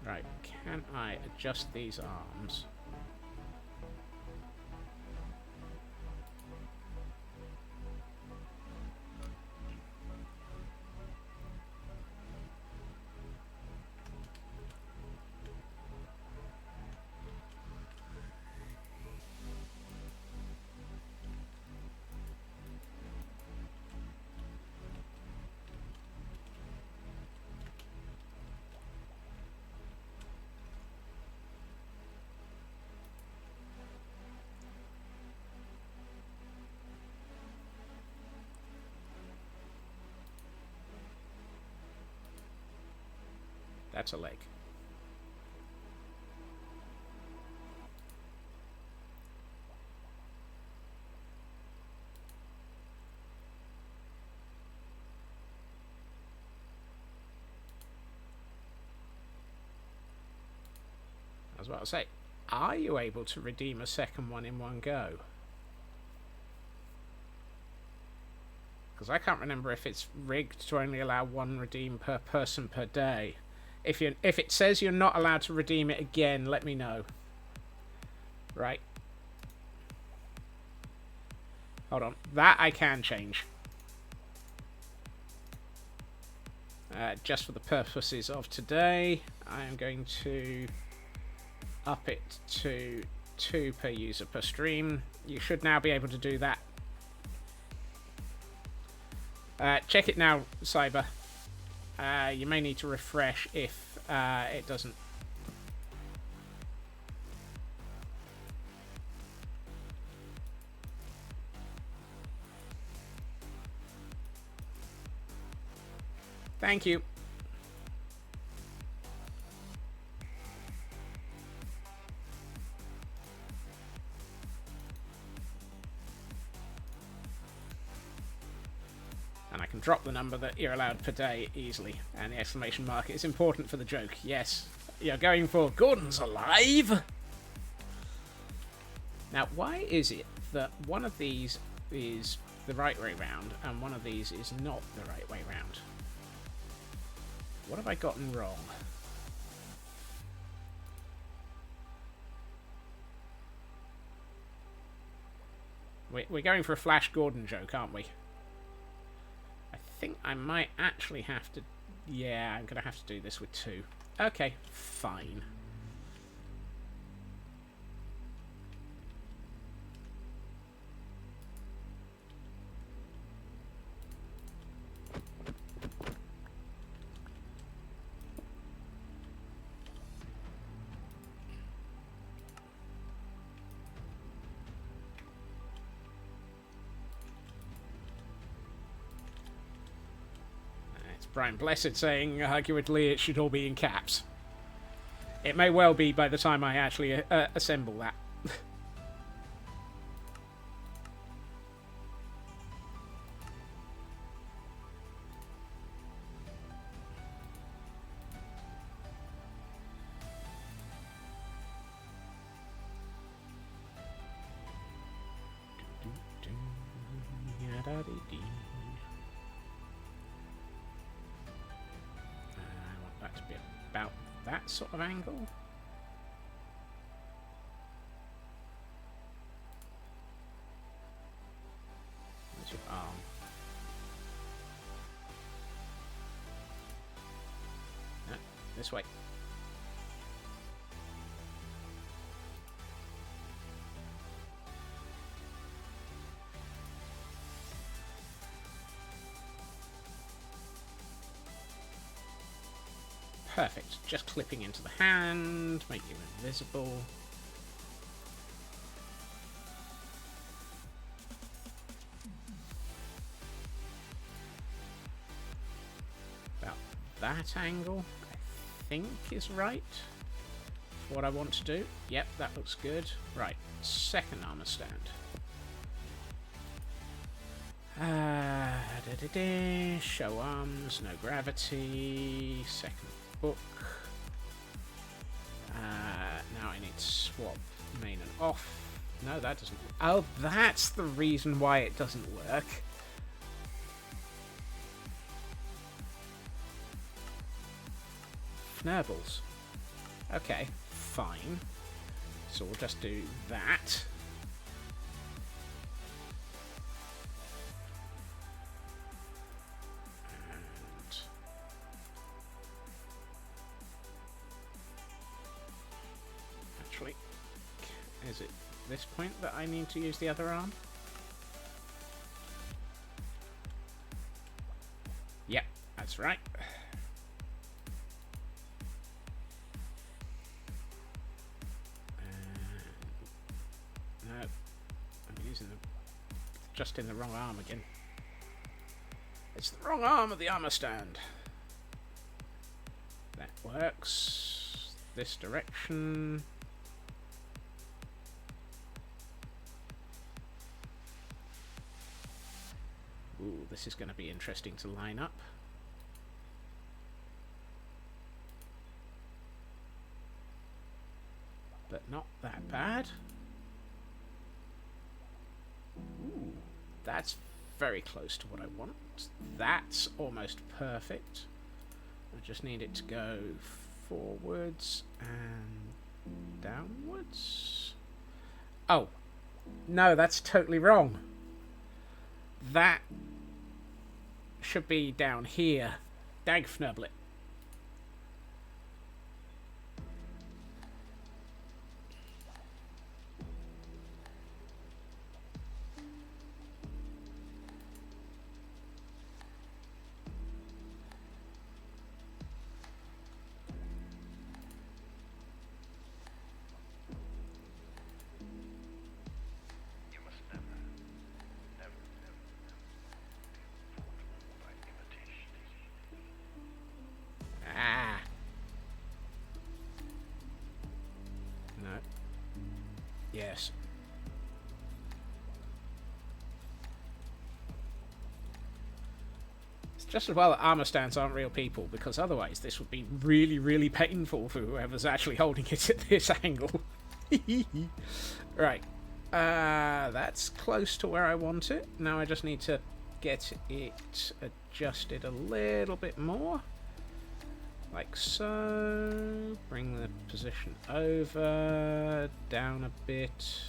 Right, can I adjust these arms? That's a leg. I was about to say, are you able to redeem a second one in one go? Because I can't remember if it's rigged to only allow one redeem per person per day. If it says you're not allowed to redeem it again, let me know. Right. Hold on. That I can change. Just for the purposes of today, I am going to up it to 2 per user per stream. You should now be able to do that. Check it now, Cyber. You may need to refresh if it doesn't. Thank you. And I can drop the number that you're allowed per day easily. And the exclamation mark is important for the joke. Yes, you're going for Gordon's alive. Now, why is it that one of these is the right way round and one of these is not the right way round? What have I gotten wrong? We're going for a Flash Gordon joke, aren't we? I think I might actually have to... Yeah, I'm going to have to do this with 2. Okay, fine. Brian Blessed saying, arguably, it should all be in caps. It may well be by the time I actually assemble that. That sort of angle. Where's your arm? No, this way. Perfect. Just clipping into the hand, make you invisible. About that angle, I think is right. For what I want to do. Yep, that looks good. Right, second armor stand. Show arms, no gravity. Second book. Now I need to swap main and off. No, that doesn't. Oh, that's the reason why it doesn't work. Fnurbles. Okay, fine. So we'll just do that. Is it this point that I need to use the other arm? Yep, that's right. No, I'm using just in the wrong arm again. It's the wrong arm of the armor stand. That works. This direction. Ooh, this is going to be interesting to line up. But not that bad. Ooh, that's very close to what I want. That's almost perfect. I just need it to go forwards and downwards. Oh, no, that's totally wrong. That should be down here. Dagfnublet. Ah. No. Yes. It's just as well that armor stands aren't real people, because otherwise this would be really, really painful for whoever's actually holding it at this angle. Right. That's close to where I want it. Now I just need to get it adjusted a little bit more. Like so. Bring the position over, down a bit.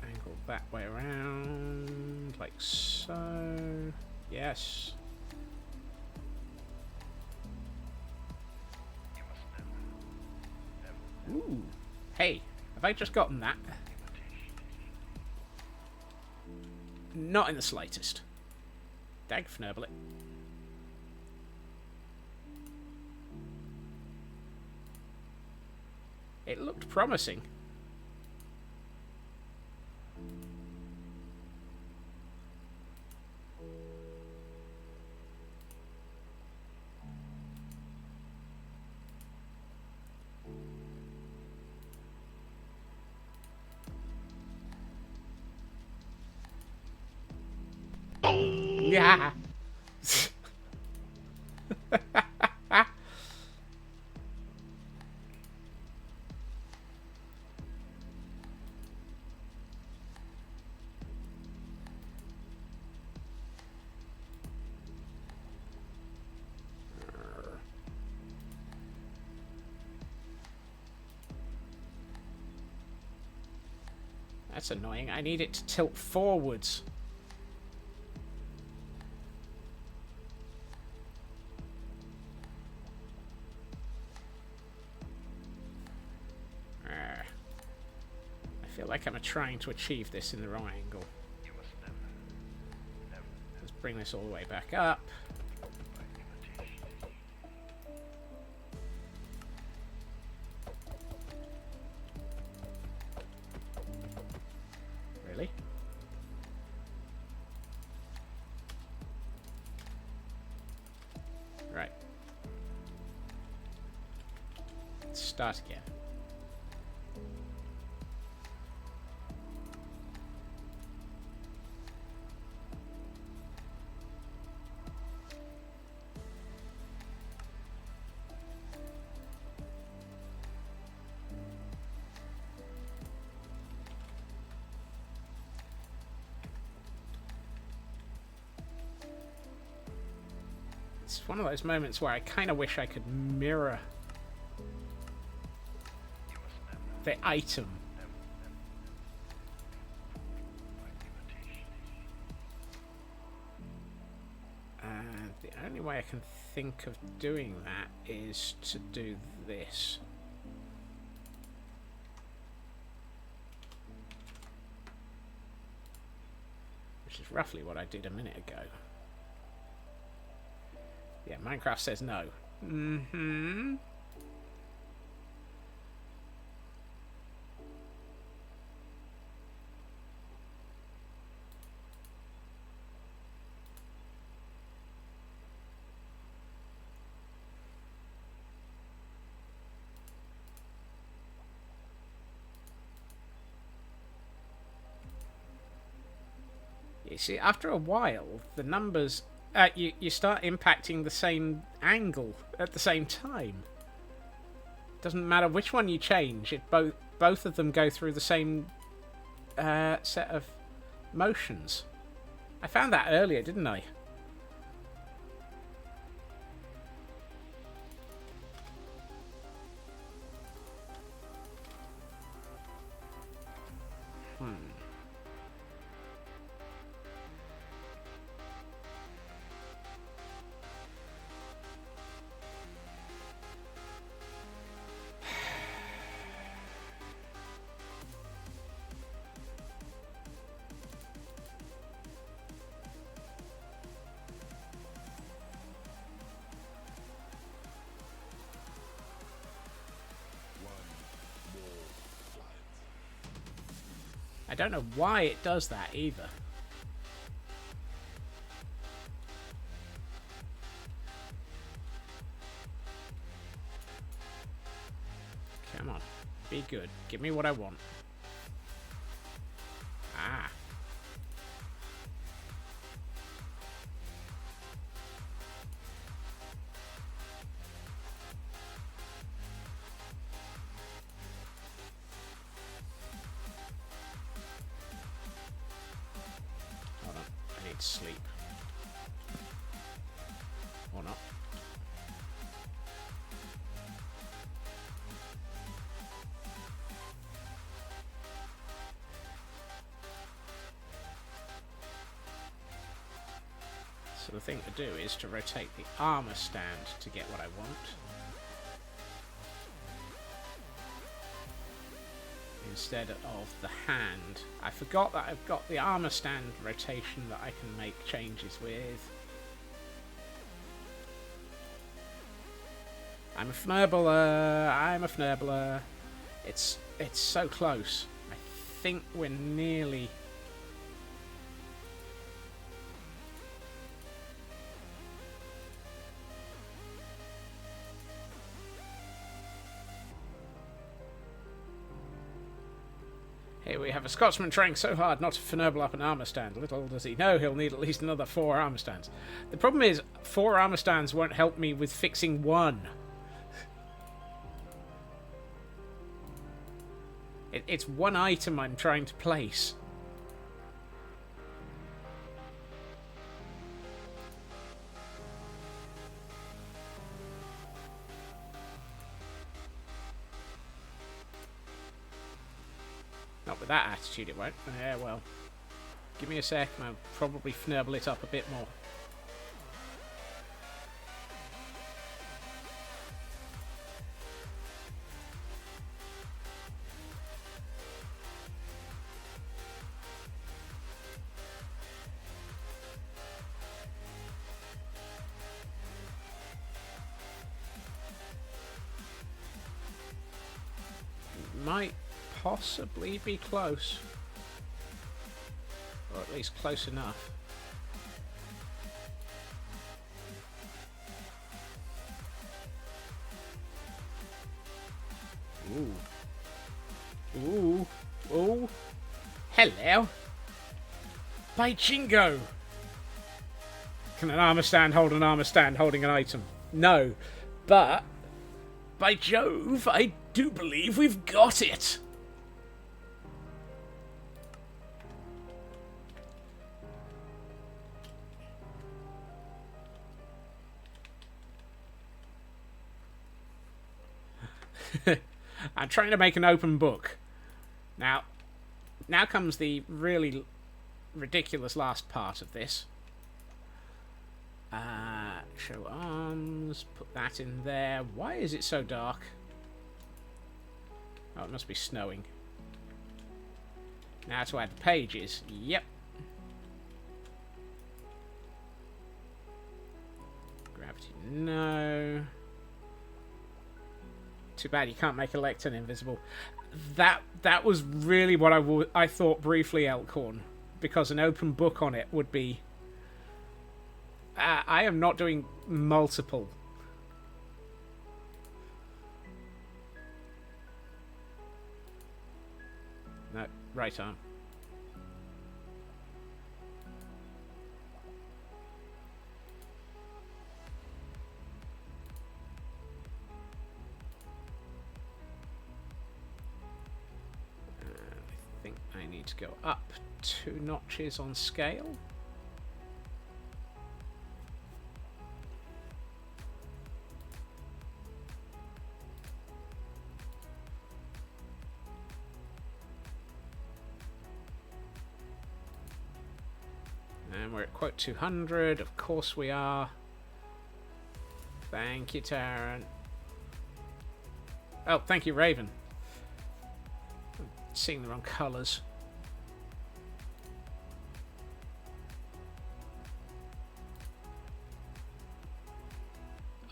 Angle that way around, like so. Yes. Ooh. Hey, have I just gotten that? Not in the slightest. Dagfnublet. It looked promising. Yeah. That's annoying. I need it to tilt forwards. I feel like I'm trying to achieve this in the wrong angle. Let's bring this all the way back up. Really? Right. Let's start again. It's one of those moments where I kind of wish I could mirror the item. And the only way I can think of doing that is to do this. Which is roughly what I did a minute ago. Yeah, Minecraft says no. Mm-hmm. You see, after a while, the numbers... you start impacting the same angle at the same time. Doesn't matter which one you change, it both of them go through the same set of motions. I found that earlier, didn't I? I don't know why it does that either. Come on. Be good. Give me what I want. Ah. Hold on. I need sleep. Or not. So the thing to do is to rotate the armor stand to get what I want. Instead of the hand. I forgot that I've got the armor stand rotation that I can make changes with. I'm a fnurbler. I'm a fnurbler. It's so close. I think we're nearly... Here we have a Scotsman trying so hard not to fnurble up an armor stand. Little does he know he'll need at least another 4 armor stands. The problem is, 4 armor stands won't help me with fixing 1. It's 1 item I'm trying to place. Not with that attitude, it won't. Yeah, well. Give me a sec, and I'll probably fnurble it up a bit more. Might possibly be close, or at least close enough. Ooh. Ooh. Ooh. Hello. By jingo! Can an armor stand hold an armor stand holding an item? No. But, by Jove, I do believe we've got it! I'm trying to make an open book. Now comes the really ridiculous last part of this. Show arms, put that in there. Why is it so dark? Oh, it must be snowing. Now to add the pages. Yep. Gravity, no. Too bad you can't make a lectern invisible. That was really what I thought briefly, Elkhorn, because an open book on it would be... I am not doing multiple. No, right arm. I think I need to go up 2 notches on scale. And we're at quote 200, of course we are. Thank you, Taryn. Oh, thank you, Raven. I'm seeing the wrong colours.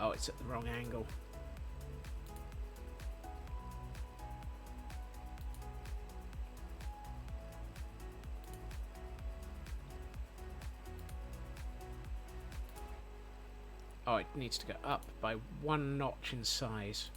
Oh, it's at the wrong angle. Oh, it needs to go up by 1 notch in size.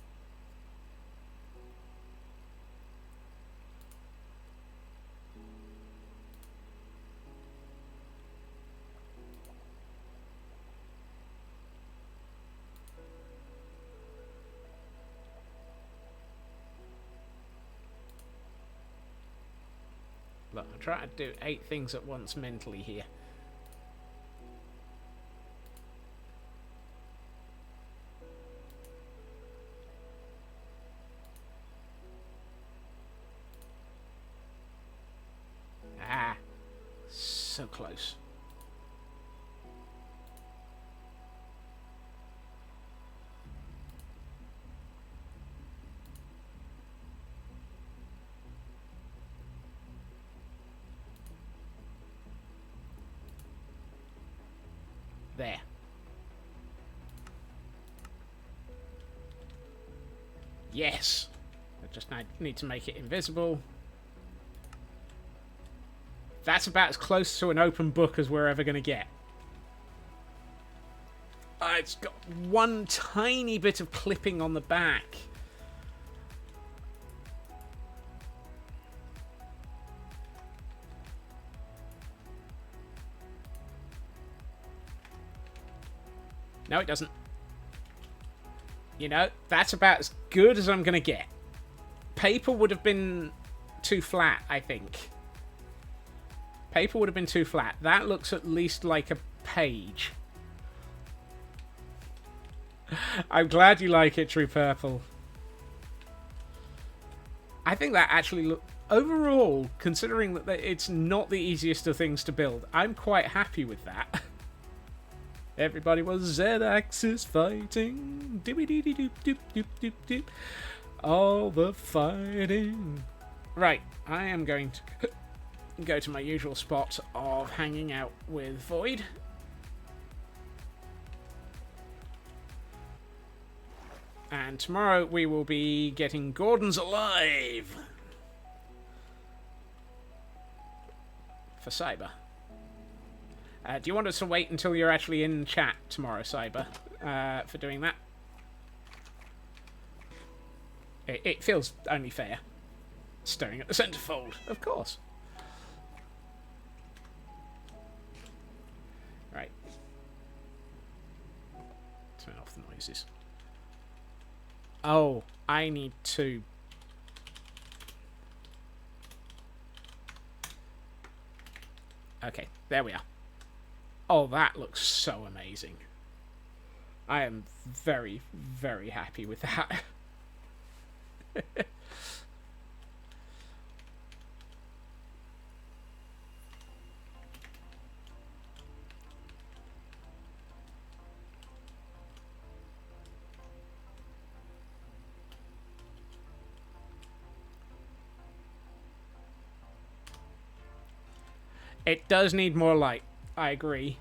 Look, I'm trying to do 8 things at once mentally here. Ah, so close. There. Yes. I just need to make it invisible. That's about as close to an open book as we're ever going to get. It's got one tiny bit of clipping on the back. No, it doesn't. You know, that's about as good as I'm going to get. Paper would have been too flat, I think. Paper would have been too flat. That looks at least like a page. I'm glad you like it, True Purple. I think that actually look overall, considering that it's not the easiest of things to build, I'm quite happy with that. Everybody was Z-axis fighting. Doop-a-doop-doop-doop-doop-doop. All the fighting. Right, I am going to go to my usual spot of hanging out with Void. And tomorrow we will be getting Gordon's Alive for Cyber. Do you want us to wait until you're actually in chat tomorrow, Cyber, for doing that? It feels only fair. Staring at the centerfold, of course. Right. Turn off the noises. Oh, I need to... Okay, there we are. Oh, that looks so amazing. I am very, very happy with that. It does need more light. I agree.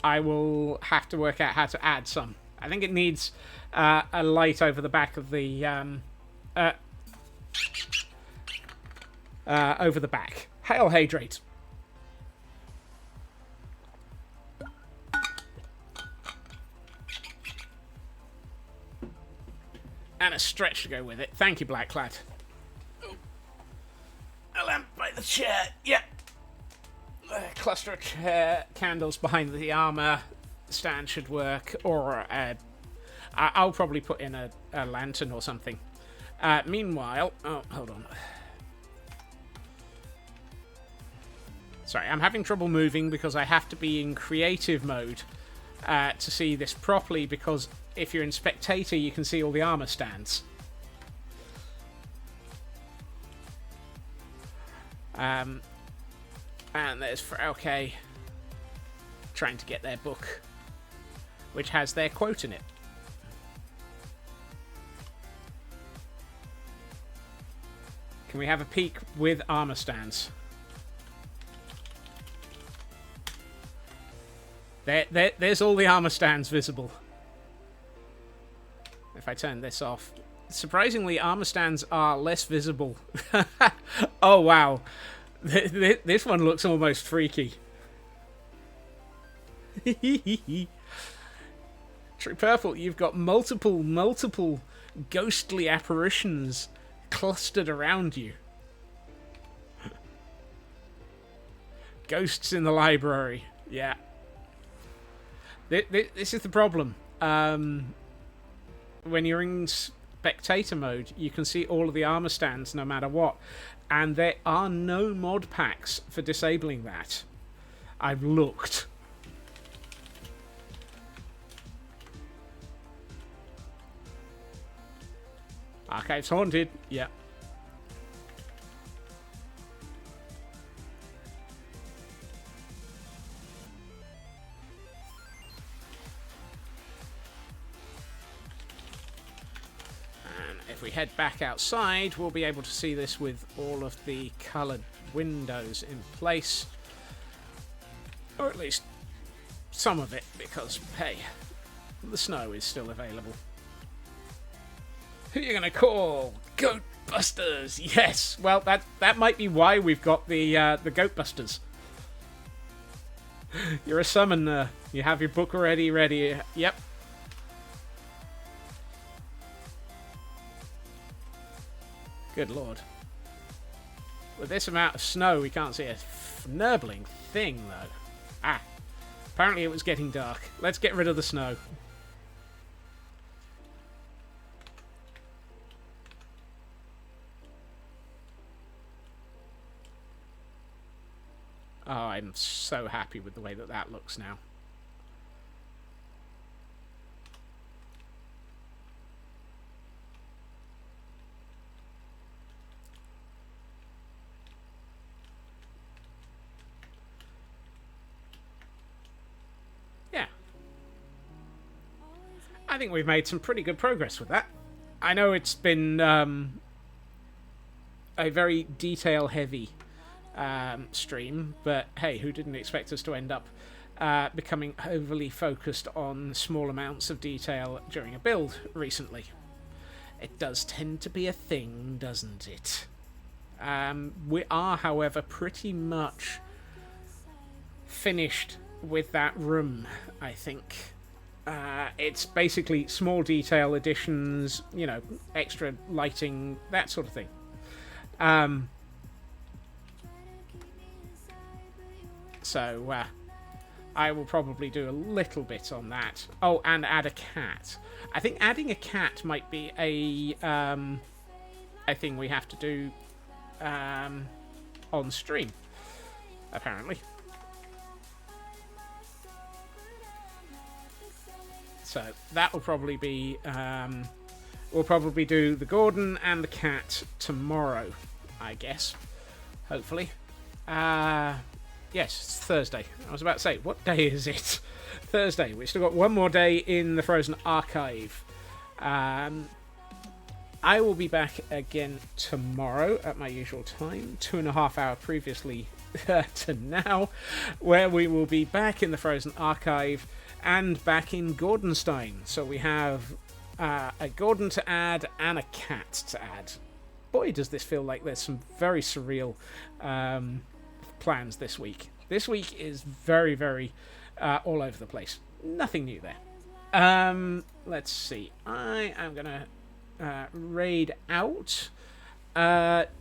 I will have to work out how to add some. I think it needs a light over the back of the over the back. Hail hydrate. And a stretch to go with it. Thank you, Blacklad. A lamp by the chair. Yep. A cluster of candles behind the armor stand should work, or I'll probably put in a lantern or something. Meanwhile, oh, hold on. Sorry, I'm having trouble moving because I have to be in creative mode to see this properly, because if you're in spectator, you can see all the armor stands. And there's Frauke trying to get their book, which has their quote in it. Can we have a peek with armor stands? There's all the armor stands visible. If I turn this off. Surprisingly, armor stands are less visible. Oh, wow. This one looks almost freaky. True Purple, you've got multiple ghostly apparitions clustered around you. Ghosts in the library. Yeah. This is the problem. When you're in spectator mode, you can see all of the armor stands no matter what. And there are no mod packs for disabling that. I've looked. Archive's haunted. Yeah. And if we head back outside, we'll be able to see this with all of the coloured windows in place. Or at least some of it, because, hey, the snow is still available. Who are you going to call? Goatbusters! Yes! Well, that might be why we've got the Goatbusters. You're a summoner. You have your book ready. Yep. Good lord. With this amount of snow, we can't see a fnurbling thing, though. Ah. Apparently it was getting dark. Let's get rid of the snow. Oh, I'm so happy with the way that looks now. Yeah. I think we've made some pretty good progress with that. I know it's been a very detail-heavy stream, but hey, who didn't expect us to end up becoming overly focused on small amounts of detail during a build recently? It does tend to be a thing, doesn't it? We are, however, pretty much finished with that room, I think. It's basically small detail additions, you know, extra lighting, that sort of thing. So, I will probably do a little bit on that. Oh, and add a cat. I think adding a cat might be a thing we have to do on stream, apparently. So, that will probably be... we'll probably do the Gordon and the cat tomorrow, I guess. Hopefully. Yes, it's Thursday. I was about to say, what day is it? Thursday. We've still got one more day in the Frozen Archive. I will be back again tomorrow at my usual time, 2.5 hours previously to now, where we will be back in the Frozen Archive and back in Gordonstein. So we have a Gordon to add and a cat to add. Boy, does this feel like there's some very surreal plans this week. This week is very, very all over the place. Nothing new there. Let's see. I am going to raid out.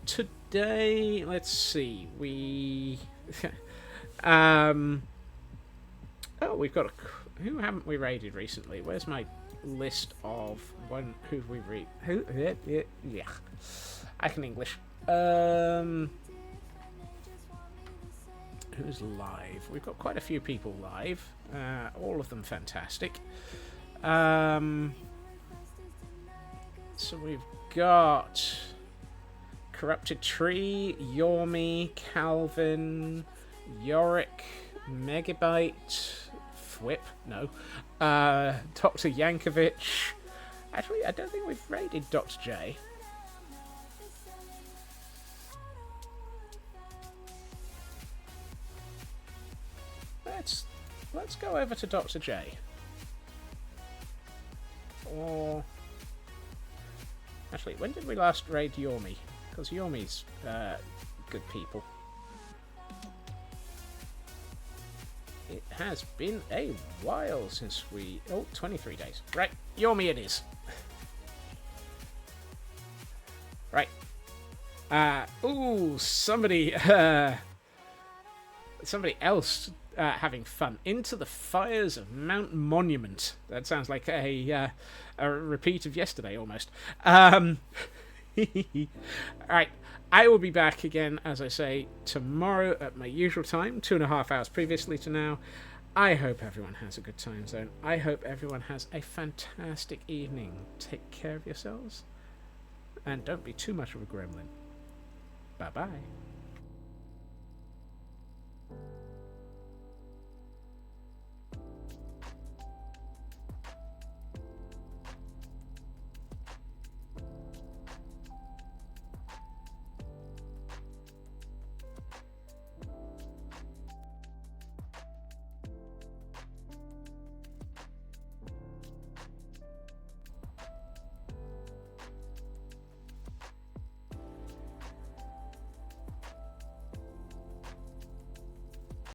Today, let's see. We... oh, we've got a... Who haven't we raided recently? Where's my list of who we raid? Who? Yeah. I can English. Who's live? We've got quite a few people live. All of them fantastic. So we've got Corrupted Tree, Yormi, Calvin, Yorick, Megabyte, Fwip, no, Dr. Yankovic. Actually, I don't think we've raided Dr. J. Let's go over to Dr. J. Or... Actually, when did we last raid Yormi? Because Yormi's good people. it has been a while since we... Oh, 23 days. Right, Yomi it is. Right. Ooh, somebody else having fun. Into the Fires of Mount Monument. That sounds like a repeat of yesterday, almost. Alright, I will be back again, as I say, tomorrow at my usual time, 2.5 hours previously to now. I hope everyone has a good time zone. I hope everyone has a fantastic evening. Take care of yourselves, and don't be too much of a gremlin. Bye-bye.